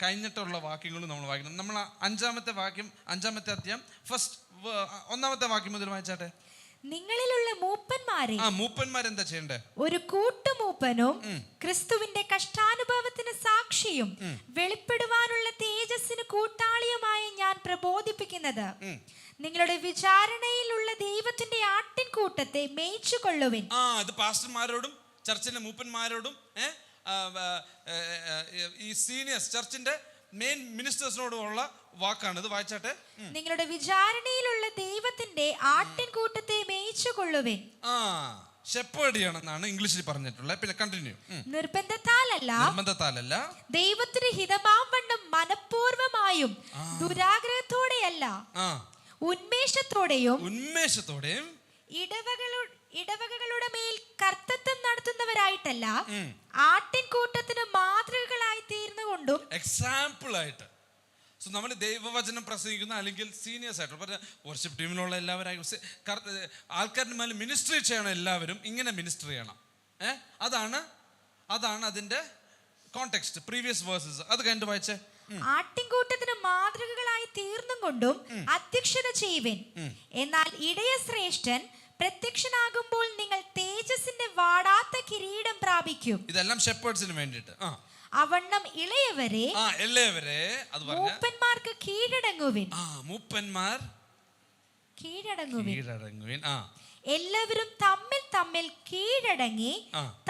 കഴിഞ്ഞിട്ടുള്ള വാക്യങ്ങളും നമ്മൾ വായിക്കണം. നമ്മൾ 5-ാമത്തെ വാക്യം, 5-ാമത്തെ അധ്യായം, 1-ാമത്തെ വാക്യം മുതൽ വായിച്ചാട്ടെ. നിങ്ങളിലുള്ള മൂപ്പന്മാരെന്താ ചെയ്യണ്ടേ? ഒരു കൂട്ടുമൂപ്പനും ക്രിസ്തുവിന്റെ കഷ്ടാനുഭവത്തിന് സാക്ഷിയും വെളിപ്പെടുവാനുള്ള തേജസ്സിന് കൂട്ടാളിയുമായി ഞാൻ പ്രബോധിപ്പിക്കുന്നത്, നിങ്ങളുടെ വിചാരണയിലുള്ള ദൈവത്തിന്റെ ആട്ടിൻകൂട്ടത്തെ മേയിച്ചു കൊള്ളുവിൻ. ഇത് പാസ്റ്റർമാരോടും ചർച്ചിലെ മൂപ്പന്മാരോടും ഈ സീനിയേഴ്സ്, ചർച്ചിന്റെ മെയിൻ മിനിസ്റ്റേഴ്സിനോടുമുള്ള വാക്കാണ്. ഇത് വായിച്ചാട്ടെ. നിങ്ങളുടെ വിചാരണയിലുള്ള ദൈവത്തിന്റെ ആട്ടിൻകൂട്ടത്തെ മേയിച്ചു കൊള്ളുവിൻ. ഷെപ്പേർഡ് ചെയ്യണമെന്നാണ് ഇംഗ്ലീഷിൽ പറഞ്ഞിട്ടുള്ളത്. പിന്നെ കണ്ടിന്യൂ. നിർബന്ധത്താലല്ല, ദൈവത്തിന് ഹിതമാവണ്ണം മനഃപൂർവമായും ദുരാഗ്രഹത്തോടെയല്ല, ഉന്മേഷത്തോടെയും ഇടവകകളുടെ മേൽ കർത്തൃത്വം നടത്തുന്നവരായിട്ടല്ല, ആട്ടിൻകൂട്ടത്തിന് മാതൃകകളായി തീർന്നുകൊണ്ടും. എക്സാമ്പിൾ ആയിട്ട് നമ്മൾ ദൈവവചനം പ്രസംഗിക്കുന്ന അല്ലെങ്കിൽ സീനിയേഴ്സ് ആയിട്ട് വർഷിപ്പ് ടീമിലുള്ള എല്ലാവരും, ആൾക്കാരുടെ മേലെ മിനിസ്ട്രി ചെയ്യണം. എല്ലാവരും ഇങ്ങനെ മിനിസ്റ്റർ ചെയ്യണം. അതാണ് അതിന്റെ കോണ്ടെക്സ്റ്റ്. പ്രീവിയസ് വേഴ്സസ് അത് കണ്ടു വായിച്ചേ. ആട്ടിൻകൂട്ടത്തിന് മാതൃകകളായി തീർന്നും കൊണ്ടും അധ്യക്ഷത ചെയ്യുവിൻ. എന്നാൽ ഇടയ ശ്രേഷ്ഠൻ പ്രത്യക്ഷനാകുമ്പോൾ നിങ്ങൾ തേജസ്സിന്റെ വാടാത്ത കിരീടം പ്രാപിക്കും. ഇതെല്ലാം ഷെപ്പേർഡ്സിന് വേണ്ടിയിട്ട്. അവണ്ണം ഇളയവരെ മൂപ്പന്മാർക്ക് കീഴടങ്ങുവിൻ. മൂപ്പന്മാർ കീഴടങ്ങുവിൻ. എല്ലാവരും തമ്മിൽ തമ്മിൽ കീഴടങ്ങി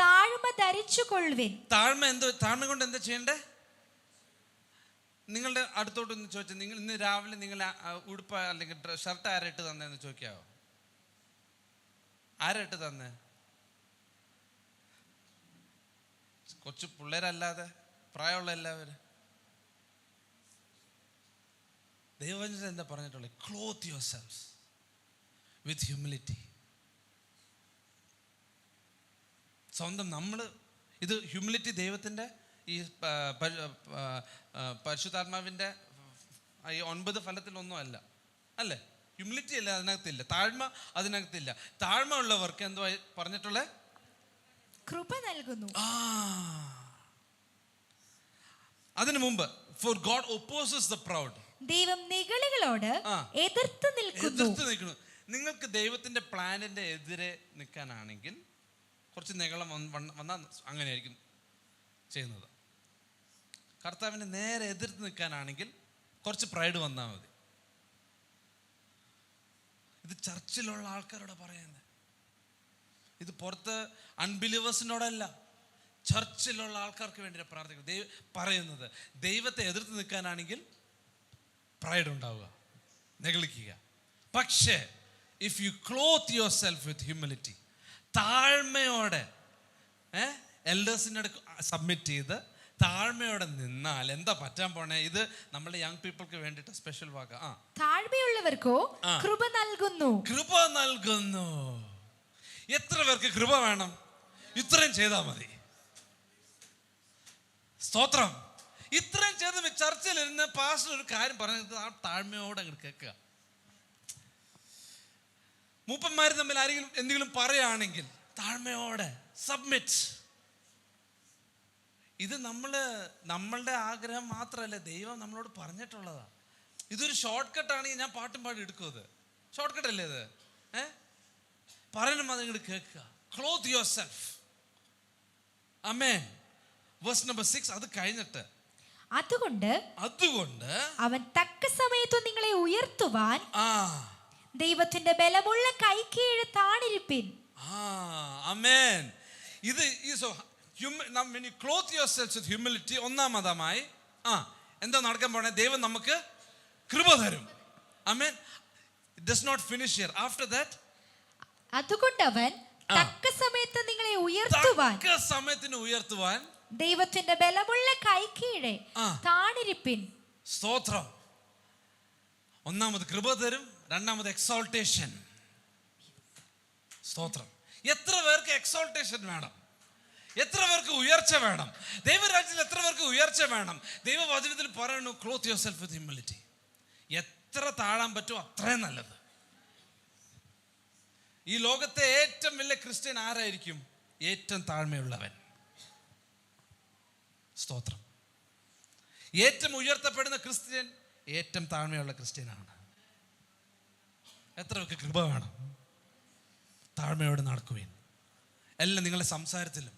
താഴ്മ ധരിച്ചു കൊള്ളുവിൻ. താഴ്മ കൊണ്ട് എന്താ ചെയ്യണ്ടേ? നിങ്ങളുടെ അടുത്തോട്ടൊന്ന് ചോദിച്ചാൽ, നിങ്ങൾ ഇന്ന് രാവിലെ നിങ്ങൾ ഉടുപ്പ് അല്ലെങ്കിൽ ഷർട്ട് ആരായിട്ട് തന്നെന്ന് ചോദിക്കാവോ? ആരായിട്ട് തന്നെ? കൊച്ചു പിള്ളേരല്ലാതെ പ്രായമുള്ള എല്ലാവരും. ദൈവവചനത്തിൽ എന്താ പറഞ്ഞിട്ടുള്ളത്? Cloth your self with humility. സ്വന്തം ഇത് ഹ്യൂമിലിറ്റി ദൈവത്തിൻ്റെ ഈ പരിശുദ്ധാത്മാവിൻ്റെ ഈ 9 ഫലത്തിലൊന്നും അല്ല, അല്ലേ? ഹ്യൂമിലിറ്റി അല്ല അതിനകത്തില്ല, താഴ്മ അതിനകത്തില്ല. താഴ്മ ഉള്ളവർക്ക് എന്തുവാ പറഞ്ഞിട്ടുള്ളത്? കൃപ നൽകുന്നു. അതിനു മുമ്പ് for God opposes the proud. ദൈവം നിഗളികളോട് എതിർത്ത് നിൽക്കുന്നു. നിങ്ങൾക്ക് ദൈവത്തിന്റെ പ്ലാനിന്റെ എതിരെ നിൽക്കാനാണെങ്കിൽ കുറച്ച് നിഗളം വന്നാൽ അങ്ങനെയായിരിക്കും ചെയ്യുന്നത്. കർത്താവിന്റെ നേരെ എതിർത്ത് നിൽക്കാനാണെങ്കിൽ കുറച്ച് പ്രൈഡ് വന്നാൽ മതി. ഇത് ചർച്ചിലുള്ള ആൾക്കാരോട് പറയുന്നത്. ഇത് പുറത്ത് അൺബിലീവേഴ്സിനോടല്ല, ചർച്ചിലുള്ള ആൾക്കാർക്ക് വേണ്ടി പ്രാർത്ഥിക്കുന്നത്. പറയുന്നത് ദൈവത്തെ എതിർത്ത് നിൽക്കാനാണെങ്കിൽ പ്രൈഡ് ഉണ്ടാവുക, നെഗളിക്കുക. പക്ഷേ if you cloth your self with humility, താഴ്മയോടെ എൽഡേഴ്സിൻ്റെ അടുത്ത് സബ്മിറ്റ് ചെയ്ത് താഴ്മയോടെ നിന്നാൽ എന്താ പറ്റാൻ പോണേ? ഇത് നമ്മുടെ യങ് പീപ്പിൾക്ക് വേണ്ടിയിട്ട് സ്പെഷ്യൽ വാക്ക്. താഴ്മയുള്ളവർക്കോ കൃപ നൽകുന്നു. കൃപ നൽകുന്നു. എത്ര പേർക്ക് കൃപ വേണം? ഇത്രയും ചെയ്താൽ മതി. സ്തോത്രം. ഇത്രയും ചെയ്ത് ചർച്ചയിൽ ഇരുന്ന് പാസ്റ്റർ ഒരു കാര്യം പറഞ്ഞത് ആ താഴ്മയോടെ അങ്ങോട്ട് കേൾക്കുക. മൂപ്പന്മാർ തമ്മിൽ ആരെങ്കിലും എന്തെങ്കിലും പറയുകയാണെങ്കിൽ താഴ്മയോടെ സബ്മിറ്റ്. ഇത് നമ്മളുടെ ആഗ്രഹം മാത്രമല്ല, ദൈവം നമ്മളോട് പറഞ്ഞിട്ടുള്ളതാ. ഇതൊരു ഷോർട്ട് കട്ടാണെങ്കിൽ ഞാൻ പാട്ടും പാടി എടുക്കും. അത് ഷോർട്ട് കട്ട് അല്ലേ ഇത്? പറയണം, അത് ഇങ്ങോട്ട് കേൾക്കുക. Clothe your self. Verse number 6. അത് കഴിഞ്ഞിട്ട് അതുകൊണ്ട് അവൻ തക്ക സമയത്തു നിങ്ങളെ ഉയർത്തുവാൻ ദൈവത്തിന്റെ ബലമുള്ള കൈക്കീഴ് താണിരിപ്പിൻ. ആമേൻ. ഇത് when you clothe yourselves with humility, ഒന്നാമതായി എന്താ നടക്കാൻ പോണേ? ദൈവം നമുക്ക് കൃപ തരും. ആമേൻ. It does not finish here. After that, അതുകൊണ്ട് അവൻ തക്ക സമയത്ത് നിങ്ങളെ ഉയർത്തുവാൻ ദൈവത്തിന്റെ ബലമുള്ള കൈക്കീഴെ താണിരിപ്പിൻ. സ്തോത്രം. ഒന്നാമത് കൃപ തരും, രണ്ടാമത് എക്സോൾട്ടേഷൻ. സ്തോത്രം. എത്ര പേർക്ക് എക്സോൾട്ടേഷൻ വേണം? എത്ര പേർക്ക് ഉയർച്ച വേണം? ദൈവരാജ്യത്തിൽ എത്ര പേർക്ക് ഉയർച്ച വേണം? ദൈവവചനത്തിൽ പറയുന്നു, cloth your self with humility. എത്ര താഴാൻ പറ്റുമോ അത്രയും നല്ലത്. ഈ ലോകത്തെ ഏറ്റവും വലിയ ക്രിസ്ത്യൻ ആരായിരിക്കും? ഏറ്റവും താഴ്മയുള്ളവൻ. സ്തോത്രം. ഏറ്റവും ഉയർത്തപ്പെടുന്ന ക്രിസ്ത്യൻ ഏറ്റവും താഴ്മയുള്ള ക്രിസ്ത്യനാണ്. എത്ര പേർക്ക് കൃപ വേണം? താഴ്മയോടെ നടക്കുവേൻ. എല്ലാം നിങ്ങളുടെ സംസാരത്തിലും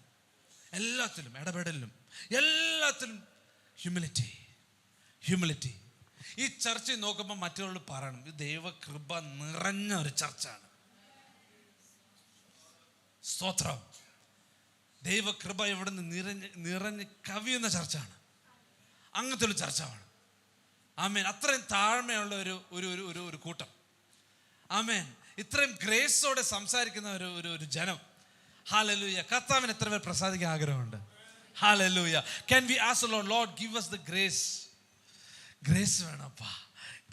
എല്ലാത്തിലും ഇടപെടലിലും എല്ലാത്തിലും ഹ്യൂമിലിറ്റി. ഈ ചർച്ച നോക്കുമ്പോൾ മറ്റുള്ളവർ പറയണം, ഇത് ദൈവകൃപ നിറഞ്ഞ ഒരു ചർച്ചാണ്. സ്തോത്രം. ദൈവകൃപ ഇവിടെ നിന്ന് നിറഞ്ഞ് കവിയുന്ന ചർച്ചാണ്. അങ്ങനത്തെ ഒരു ചർച്ചയാണ്. ആമേൻ. അത്രയും താഴ്മയുള്ള ഒരു കൂട്ടം. ആമേൻ. ഇത്രയും ഗ്രേസോടെ സംസാരിക്കുന്ന ഒരു ജനം. ഹല്ലേലൂയ. കർത്താവിന് എത്ര പേർ പ്രസാദിക്കാൻ ആഗ്രഹമുണ്ട്? ഹല്ലേലൂയ. Can we ask the Lord, give us the grace? Grace വേണപ്പാ,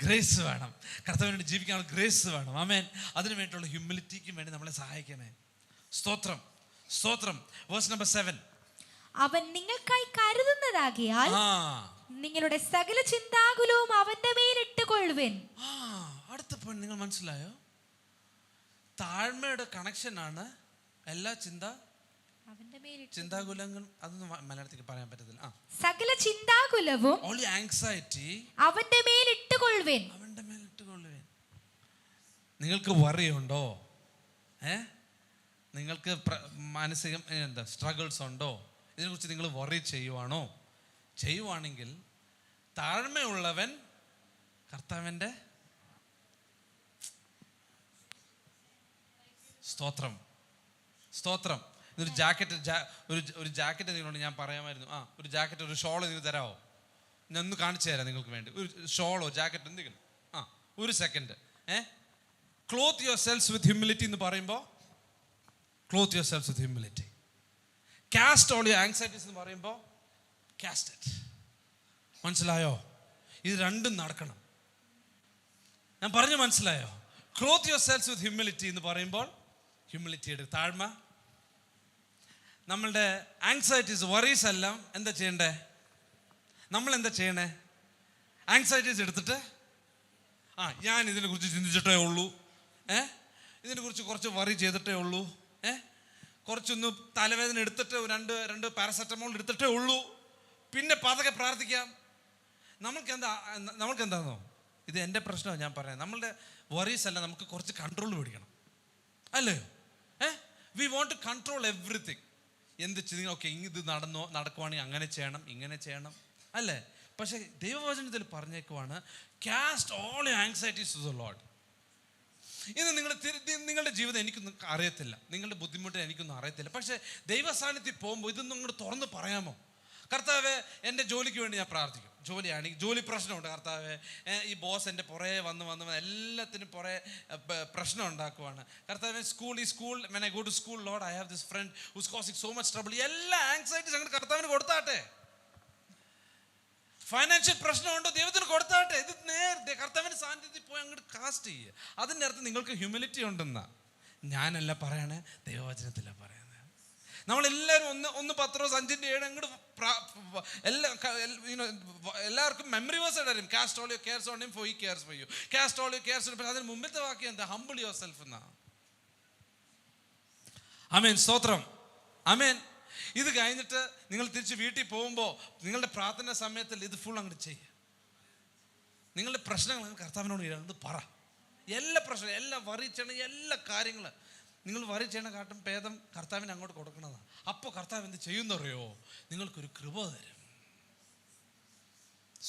ഗ്രേസ് വേണം. കർത്താവിന് വേണ്ടി ജീവിക്കാനുള്ള ഗ്രേസ് വേണം. ആമേൻ. അതിനു വേണ്ടിയുള്ള ഹ്യൂമിലിറ്റിക്ക് വേണ്ടി നമ്മളെ സഹായിക്കണേ. സ്തോത്രം. Verse number 7. അവൻ നിങ്ങൾക്കായി കരുതുന്നതാകിയാൽ നിങ്ങളുടെ സകല ചിന്താകുലവും അവന്റെ മേൽ ഇട്ടുകൊള്ളുവിൻ. അടുത്ത പോയിന്റ് നിങ്ങൾ മനസ്സിലായോ? താഴ്മയുടെ കണക്ഷനാണ് എല്ലാ ചിന്താകുലങ്ങളും. അതൊന്നും മലയാളത്തിൽ പറയാൻ പറ്റത്തില്ല. സകല ചിന്താകുലവും ആങ്സൈറ്റി അവന്റെ മേൽ ഇട്ടുകൊള്ളുവിൻ. നിങ്ങൾക്ക് വറിയുണ്ടോ? നിങ്ങൾക്ക് മാനസികം സ്ട്രഗിൾസ് ഉണ്ടോ? ഇതിനെക്കുറിച്ച് നിങ്ങൾ വറി ചെയ്യുവാണെങ്കിൽ താഴ്മയുള്ളവൻ കർത്താവിൻ്റെ സ്തോത്രം. ഇതൊരു ഒരു ജാക്കറ്റ് നിങ്ങളോട് ഞാൻ പറയാമായിരുന്നു. ഒരു ജാക്കറ്റ്, ഒരു ഷോൾ നിങ്ങൾ തരാമോ? ഞാൻ ഒന്ന് കാണിച്ചു തരാം നിങ്ങൾക്ക് വേണ്ടി. ഒരു ഷോളോ ജാക്കറ്റ് എന്തെങ്കിലും. ഒരു second. Clothe your self with humility എന്ന് പറയുമ്പോൾ clothe your self with humility. Cast all your anxieties എന്ന് പറയുമ്പോൾ കാസ്റ്റ് ഇറ്റ്. മനസ്സിലായോ? ഇത് രണ്ടും നടക്കണം. ഞാൻ പറഞ്ഞു മനസ്സിലായോ? Cloth your self with humility എന്ന് പറയുമ്പോൾ ഹ്യൂമിലിറ്റിയുടെ താഴ്മ. നമ്മളുടെ ആങ്സൈറ്റീസ്, വറീസ് എല്ലാം എന്താ ചെയ്യണ്ടേ? നമ്മൾ എന്താ ചെയ്യണേ? ആങ്സൈറ്റീസ് എടുത്തിട്ട് ഞാൻ ഇതിനെക്കുറിച്ച് ചിന്തിച്ചിട്ടേ ഉള്ളൂ, ഇതിനെക്കുറിച്ച് കുറച്ച് വറി ചെയ്തിട്ടേ ഉള്ളൂ, കുറച്ചൊന്ന് തലവേദന എടുത്തിട്ട് രണ്ട് പാരസെറ്റമോൾ എടുത്തിട്ടേ ഉള്ളൂ, പിന്നെ പതുക്കെ പ്രാർത്ഥിക്കാം. നമ്മൾക്കെന്താണോ ഇത് എൻ്റെ പ്രശ്നമാണ് ഞാൻ പറയാം. നമ്മളുടെ വറീസ് അല്ല, നമുക്ക് കുറച്ച് കൺട്രോൾ പിടിക്കണം, അല്ലയോ? We want to control everything. എന്ത് ചെയ്യും? ഓക്കെ, ഇത് നടക്കുവാണെങ്കിൽ അങ്ങനെ ചെയ്യണം, ഇങ്ങനെ ചെയ്യണം, അല്ലേ? പക്ഷെ ദൈവവചനത്തിൽ പറഞ്ഞേക്കുവാണ്, cast all your anxieties to the lord. ഇന്ന് നിങ്ങളുടെ ജീവിതം എനിക്കൊന്നും അറിയത്തില്ല, നിങ്ങളുടെ ബുദ്ധിമുട്ട് എനിക്കൊന്നും അറിയത്തില്ല. പക്ഷേ ദൈവസാന്നിധ്യത്തിൽ പോകുമ്പോൾ ഇതൊന്നും ഇങ്ങോട്ട് തുറന്ന് പറയാമോ? കർത്താവേ, എൻ്റെ ജോലിക്ക് വേണ്ടി ഞാൻ പ്രാർത്ഥിക്കും. ജോലിയാണെങ്കിൽ ജോലി പ്രശ്നമുണ്ട് കർത്താവേ, ഈ ബോസ് എൻ്റെ പുറകെ വന്ന് എല്ലാത്തിനും പുറകെ പ്രശ്നം ഉണ്ടാക്കുവാണ് കർത്താവേ. School when I go to school, Lord, I have this friend who's causing so much trouble. എല്ലാ ആങ്സൈറ്റീസ് അങ്ങോട്ട് കർത്താവിന് കൊടുത്താട്ടെ. ഫൈനാൻഷ്യൽ പ്രശ്നമുണ്ടോ, ദൈവത്തിന് കൊടുത്താട്ടെ. ഇത് നേരത്തെ കർത്താവിൻ്റെ സാന്നിധ്യത്തിൽ പോയി അങ്ങോട്ട് കാസ്റ്റ് ചെയ്യുക. അതിൻ്റെ അർത്ഥം നിങ്ങൾക്ക് ഹ്യൂമിലിറ്റി ഉണ്ടെന്നാ. ഞാനല്ല പറയണേ, ദൈവവചനത്തിലാണ് പറയുന്നത്. നമ്മളെല്ലാവരും ഒന്ന് പത്രോസ് 5:7 അങ്ങോട്ട് എല്ലാവർക്കും മെമ്മറി വേഴ്സ് ആയിട്ടായിരിക്കും. Cast all your cares on him for he cares for you. Cast all your cares. അതിന് മുമ്പത്തെ വാക്യം എന്താ? ഹംബിൾ യുവർ സെൽഫ് എന്നാ. ആമേൻ, സ്തോത്രം, ആമേൻ. ഇത് കഴിഞ്ഞിട്ട് നിങ്ങൾ തിരിച്ച് വീട്ടിൽ പോകുമ്പോൾ നിങ്ങളുടെ പ്രാർത്ഥന സമയത്തിൽ ഇത് ഫുൾ അങ്ങോട്ട് ചെയ്യുക. നിങ്ങളുടെ പ്രശ്നങ്ങൾ കർത്താവിനോട് ഇത് പറ. എല്ലാ പ്രശ്നം, എല്ലാ വറി ചെയ്യണ എല്ലാ കാര്യങ്ങളും നിങ്ങൾ വറി ചെയ്യണ കാട്ടും ഭേദം കർത്താവിന് അങ്ങോട്ട് കൊടുക്കണതാണ്. അപ്പോൾ കർത്താവ് എന്ത് ചെയ്യുന്നറിയോ? നിങ്ങൾക്കൊരു കൃപ തരും.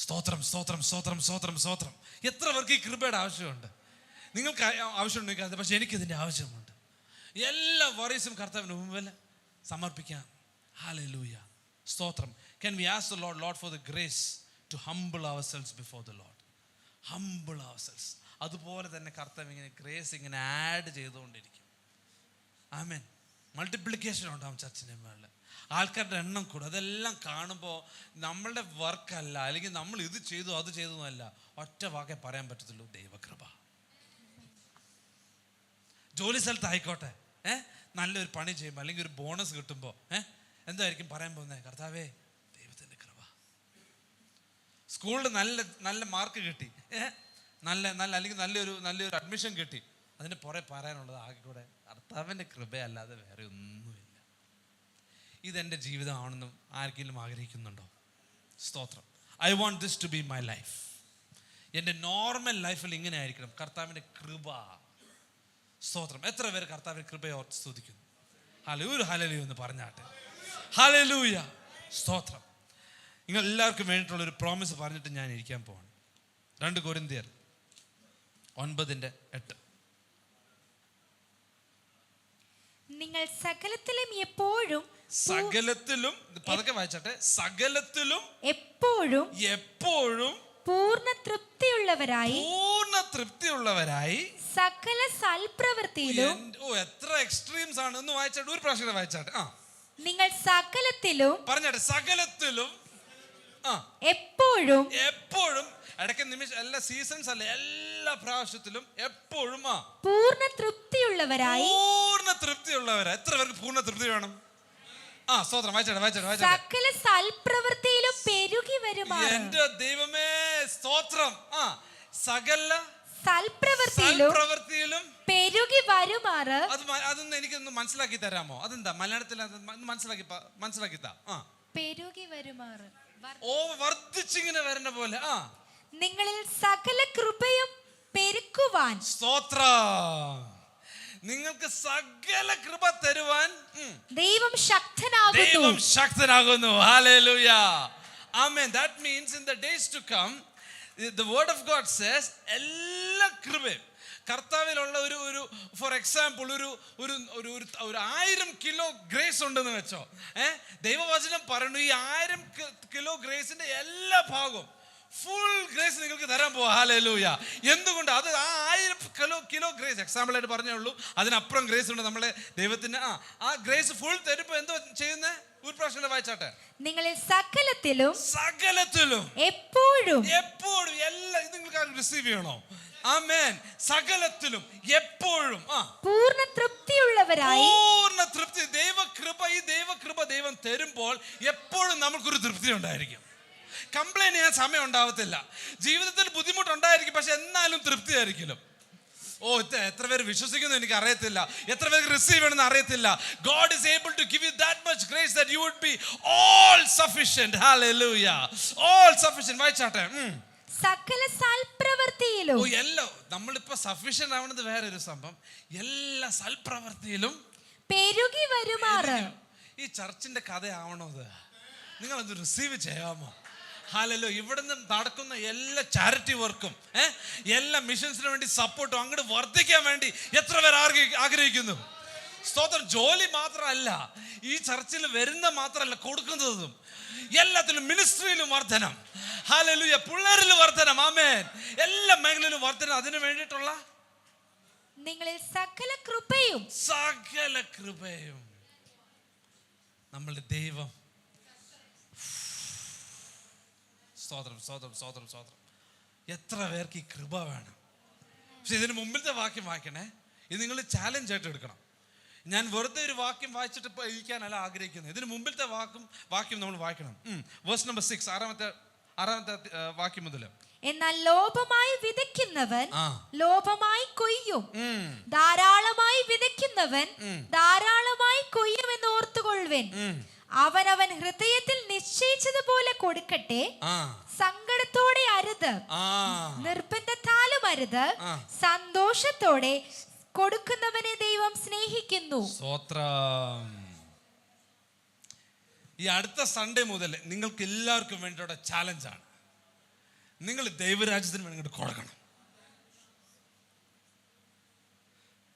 സ്തോത്രം, സ്തോത്രം, സ്തോത്രം, സ്തോത്രം, സ്തോത്രം. എത്ര പേർക്ക് ഈ കൃപയുടെ ആവശ്യമുണ്ട്? നിങ്ങൾക്ക് ആവശ്യമുണ്ടെങ്കിൽ, പക്ഷെ എനിക്കിതിൻ്റെ ആവശ്യമുണ്ട്. എല്ലാ വറീസും കർത്താവിന് മുമ്പിൽ സമർപ്പിക്കാം. Hallelujah. സ്തോത്രം. Can we ask the Lord for the grace to humble ourselves before the Lord? Humble ourselves. അതുപോലെ തന്നെ കർത്താവ് ഇങ്ങനെ ഗ്രേസ് ഇങ്ങനെ ആഡ് ചെയ്തുകൊണ്ടിരിക്കും. ആമേൻ. മൾട്ടിപ്ലിക്കേഷൻ ഉണ്ടാവും ചർച്ചിൻ്റെ മേളിൽ. ആൾക്കാരുടെ എണ്ണം കൂടും. അതെല്ലാം കാണുമ്പോൾ നമ്മളുടെ വർക്കല്ല, അല്ലെങ്കിൽ നമ്മൾ ഇത് ചെയ്തു അത് ചെയ്തു എന്നല്ല, ഒറ്റ വാക്കേ പറയാൻ പറ്റത്തുള്ളൂ: ദൈവകൃപ. ജോലി സ്ഥലത്ത് ആയിക്കോട്ടെ, നല്ലൊരു പണി ചെയ്യുമ്പോൾ അല്ലെങ്കിൽ ഒരു ബോണസ് കിട്ടുമ്പോൾ എന്തായിരിക്കും പറയാൻ പോകുന്നത്? കർത്താവേ, ദൈവത്തിൻ്റെ കൃപ. സ്കൂളിൽ നല്ല മാർക്ക് കിട്ടി, നല്ല അല്ലെങ്കിൽ നല്ലൊരു അഡ്മിഷൻ കിട്ടി, അതിന് പുറകെ പറയാനുള്ളത് ആകെ കൂടെ കർത്താവിൻ്റെ കൃപയല്ലാതെ വേറെ ഒന്നുമില്ല. ഇതെൻ്റെ ജീവിതമാണെന്നും ആർക്കെങ്കിലും ആഗ്രഹിക്കുന്നുണ്ടോ? സ്തോത്രം. I want this to be my life. എൻ്റെ നോർമൽ ലൈഫിൽ ഇങ്ങനെ ആയിരിക്കണം, കർത്താവിൻ്റെ കൃപ. സ്തോത്രം. എത്ര പേര് കർത്താവിൻ്റെ കൃപയെ സ്തുതിക്കുന്നു? ഹല്ലേലൂയ, ഹല്ലേലൂയ എന്ന് പറഞ്ഞാട്ടെ. ഹല്ലേലൂയ, സ്തോത്രം. നിങ്ങൾ എല്ലാവർക്കും വേണ്ടിയിട്ടുള്ളൊരു പ്രോമിസ് പറഞ്ഞിട്ട് ഞാൻ ഇരിക്കാൻ പോവാണ്. 2 കൊരിന്ത്യർ 9:8. നിങ്ങൾ സകലത്തിലും എപ്പോഴും പതുക്കെ വായിച്ചാട്ടെ. സകലത്തിലും എപ്പോഴും പൂർണ്ണ തൃപ്തിയുള്ളവരായി സകല സൽപ്രവൃത്തിയിലും. എത്ര എക്സ്ട്രീംസ് ആണ്! ഒന്ന് വായിച്ചാട്ടെ, ഒരു പ്രാവശ്യം വായിച്ചാട്ടെ. നിങ്ങൾ സകലത്തിലും പറഞ്ഞാട്ടെ. സകലത്തിലും എപ്പോഴും ഇടയ്ക്ക് നിമിഷം, എല്ലാ സീസൺസ് അല്ല, എല്ലാ പ്രാവശ്യത്തിലും എപ്പോഴും പൂർണ്ണ തൃപ്തിയുള്ളവരായി. എത്ര പേർക്ക് പൂർണ്ണ തൃപ്തി വേണം? സ്തോത്രം. വായിച്ചാട്ടെ. സകല സൽപ്രവൃത്തിയിലും പെരുകി വരുമാറ്. എന്റെ ദൈവമേ, സ്തോത്രം. സകല സൽപ്രവൃത്തിയിലും പെരുകി വരുമാറ്. അതൊന്ന് എനിക്കൊന്ന് മനസ്സിലാക്കി തരാമോ? അതെന്താ മലയാളത്തിൽ? മനസ്സിലാക്കി താ. പെരുകി വരുമാറ്, വർദ്ധിച്ചിങ്ങനെ വരുന്ന പോലെ. നിങ്ങളിൽ സകല കൃപയും പെരുക്കുവാൻ. സ്തോത്രം. നിങ്ങൾക്ക് സകല കൃപ തരുവാൻ ദൈവം ശക്തനാകുന്നു. ഹല്ലേലൂയ, ആമേൻ. That means in the days to come, the word of God says, എല്ലാ കൃപയും കർത്താവിലുള്ള ഒരു ഫോർ എക്സാമ്പിൾ ഒരു 1000 കിലോ ഗ്രേസ് ഉണ്ടെന്ന് വെച്ചോ. ദൈവവചനം പറയുന്നു, ഈ 1000 കിലോ ഗ്രേസിന്റെ എല്ലാ ഭാഗവും ഫുൾ ഗ്രേസ് നിങ്ങൾക്ക് തരാൻ പോവാ. ഹല്ലേലൂയ. എന്തുകൊണ്ട്? അത് ആ 1000 കിലോ ഗ്രേസ് എക്സാമ്പിൾ ആയിട്ട് പറഞ്ഞേ ഉള്ളൂ. അതിനപ്പുറം ഗ്രേസ് ഉണ്ട് നമ്മളെ ദൈവത്തിന്. ആ ഗ്രേസ് ഫുൾ തരുമ്പോ എന്തോ ചെയ്യുന്നേ? ഒരു പ്രാവശ്യം വായിച്ചാട്ടെ. നിങ്ങളിൽ സകലത്തിലും എപ്പോഴും എല്ലാം ഇത് നിങ്ങൾക്ക് റിസീവ് ചെയ്യണോ? ആമേൻ. സകലത്തിലും എപ്പോഴും പൂർണ്ണ തൃപ്തിയുള്ളവരായി. പൂർണ്ണ തൃപ്തി. ഈ ദൈവകൃപ ദൈവം തരുമ്പോൾ എപ്പോഴും നമുക്കൊരു തൃപ്തി ഉണ്ടായിരിക്കും. കംപ്ലൈന്റ് ചെയ്യാൻ സമയം ഉണ്ടാവത്തില്ല. ജീവിതത്തിൽ ബുദ്ധിമുട്ടുണ്ടായിരിക്കും, പക്ഷെ എന്നാലും തൃപ്തി ആയിരിക്കും. എത്ര പേര് വിശ്വസിക്കുന്നു എനിക്ക് അറിയത്തില്ല, എത്ര പേർക്ക് റിസീവ് ചെയ്യണമെന്ന് അറിയത്തില്ല. God is able to give you that much grace that you would be all sufficient. Hallelujah. All sufficient. വായിച്ചാട്ടെ. സകല സൽപ്രവൃത്തിയിലും. എല്ലാം നമ്മളിപ്പോ സഫിഷ്യന്റ് ആവണത് വേറൊരു സംഭവം. എല്ലാ സൽപ്രവൃത്തിയിലും പെരുകി വരുമാറ്. ഈ ചർച്ചിന്റെ കഥ ആവണത് നിങ്ങളത് റിസീവ് ചെയ്യാമോ? ഹല്ലേലൂയ. ഇവിടുന്ന് നടക്കുന്ന എല്ലാ ചാരിറ്റി വർക്കും എല്ലാ മിഷൻസിന് വേണ്ടി സപ്പോർട്ടും അങ്ങോട്ട് വർദ്ധിക്കാൻ വേണ്ടി എത്ര പേർ ആഗ്രഹിക്കുന്നു? സ്തോത്രം. ജോലി മാത്രമല്ല, ഈ ചർച്ചിൽ വരുന്ന മാത്രമല്ല, കൊടുക്കുന്നതും എല്ലാത്തിലും, മിനിസ്ട്രിയിലും വർധനം. ഹല്ലേലൂയ. പിള്ളേരിൽ വർധനം. ആമേൻ. എല്ലാ മേഖലയിലും വർധനം. അതിനു വേണ്ടിയിട്ടുള്ള നിങ്ങളിൽ സകല കൃപയും നമ്മളുടെ ദൈവം. സ്തോത്രം, സ്തോത്രം, സ്തോത്രം, സ്തോത്രം. എത്ര പേർക്ക് ഈ കൃപ വേണം? പക്ഷെ ഇതിന് മുമ്പിലത്തെ വാക്യം വായിക്കണേ. ഇത് നിങ്ങൾ ചാലഞ്ച് ആയിട്ട് എടുക്കണം. ഞാൻ വെറുതെ ഒരു വാക്യം വായിച്ചിട്ട് ഇരിക്കാനല്ല ആഗ്രഹിക്കുന്നത്. ഇതിന് മുമ്പിലത്തെ വാക്യം നമ്മൾ വായിക്കണം. വേഴ്സ് നമ്പർ 6, ആറാമത്തെ വാക്യം മുതൽ. എന്നാൽ ലോഭമായി വിതയ്ക്കുന്നവൻ ലോഭമായി കൊയ്യും, ധാരാളമായി വിതയ്ക്കുന്നവൻ ധാരാളമായി കൊയ്യുമെന്ന് ഓർത്തുകൊള്ളുവൻ. അവനവൻ ഹൃദയത്തിൽ നിശ്ചയിച്ചതുപോലെ കൊടുക്കട്ടെ, സങ്കടത്തോടെ അരുത്, നിർബന്ധത്താലും അരുത്, സന്തോഷത്തോടെ കൊടുക്കുന്നവനെ ദൈവം സ്നേഹിക്കുന്നു. സ്തോത്രം. ഈ അടുത്ത സൺഡേ മുതൽ നിങ്ങൾക്ക് എല്ലാവർക്കും വേണ്ടിയുള്ള ചാലഞ്ചാണ്. നിങ്ങൾ ദൈവരാജ്യത്തിന് വേണ്ടി കൊടുക്കണം.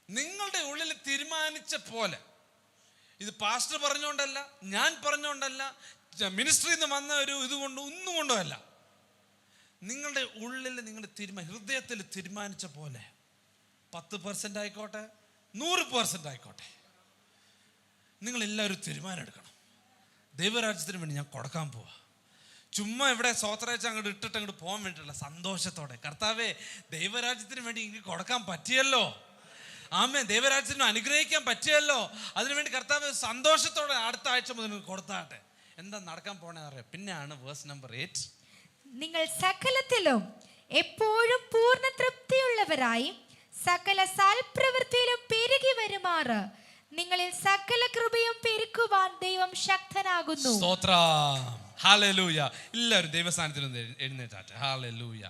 നിങ്ങളുടെ ഉള്ളിൽ തീരുമാനിച്ച പോലെ, ഇത് പാസ്റ്റർ പറഞ്ഞുകൊണ്ടല്ല, ഞാൻ പറഞ്ഞുകൊണ്ടല്ല, മിനിസ്ട്രിയിൽ നിന്ന് വന്ന ഒരു ഇതുകൊണ്ട് ഒന്നും കൊണ്ടുമല്ല. നിങ്ങളുടെ ഉള്ളിൽ നിങ്ങളുടെ ഹൃദയത്തിൽ തീരുമാനിച്ച പോലെ 10% ആയിക്കോട്ടെ, 100% ആയിക്കോട്ടെ, നിങ്ങളെല്ലാവരും തീരുമാനം എടുക്കണം. ദൈവരാജ്യത്തിന് വേണ്ടി ഞാൻ കൊടുക്കാൻ പോവാ. ചുമ്മാ ഇവിടെ സ്വോത്രയച്ച് അങ്ങോട്ട് ഇട്ടിട്ട് അങ്ങോട്ട് പോകാൻ വേണ്ടിയിട്ടല്ല, സന്തോഷത്തോടെ. കർത്താവേ, ദൈവരാജ്യത്തിന് വേണ്ടി എനിക്ക് കൊടുക്കാൻ പറ്റിയല്ലോ. ആമേൻ. ദൈവരാജ്യത്തിന് അനുഗ്രഹിക്കാൻ പറ്റിയല്ലോ. അതിനുവേണ്ടി കർത്താവ് സന്തോഷത്തോടെ അടുത്ത ആഴ്ച മുതൽ കൊടുത്താട്ടെ. എന്താ നടക്കാൻ പോണേ അറിയാം. പിന്നെയാണ് വേഴ്സ് നമ്പർ 8. നിങ്ങൾ സകലത്തിലും എപ്പോഴും പൂർണ്ണ തൃപ്തിയുള്ളവരായി സകല സൽപ്രവൃത്തിയിലും പെരുകി വരുമാറ് നിങ്ങളിൽ സകല കൃപയും പെരുക്കുവാൻ ദൈവം ശക്തനാകുന്നു. സ്തോത്രം. ഹല്ലേലൂയ. എല്ലാവരും ദൈവസ്ഥാനത്തിൽ എഴുന്നേറ്റാട്ടെ. ഹല്ലേലൂയ.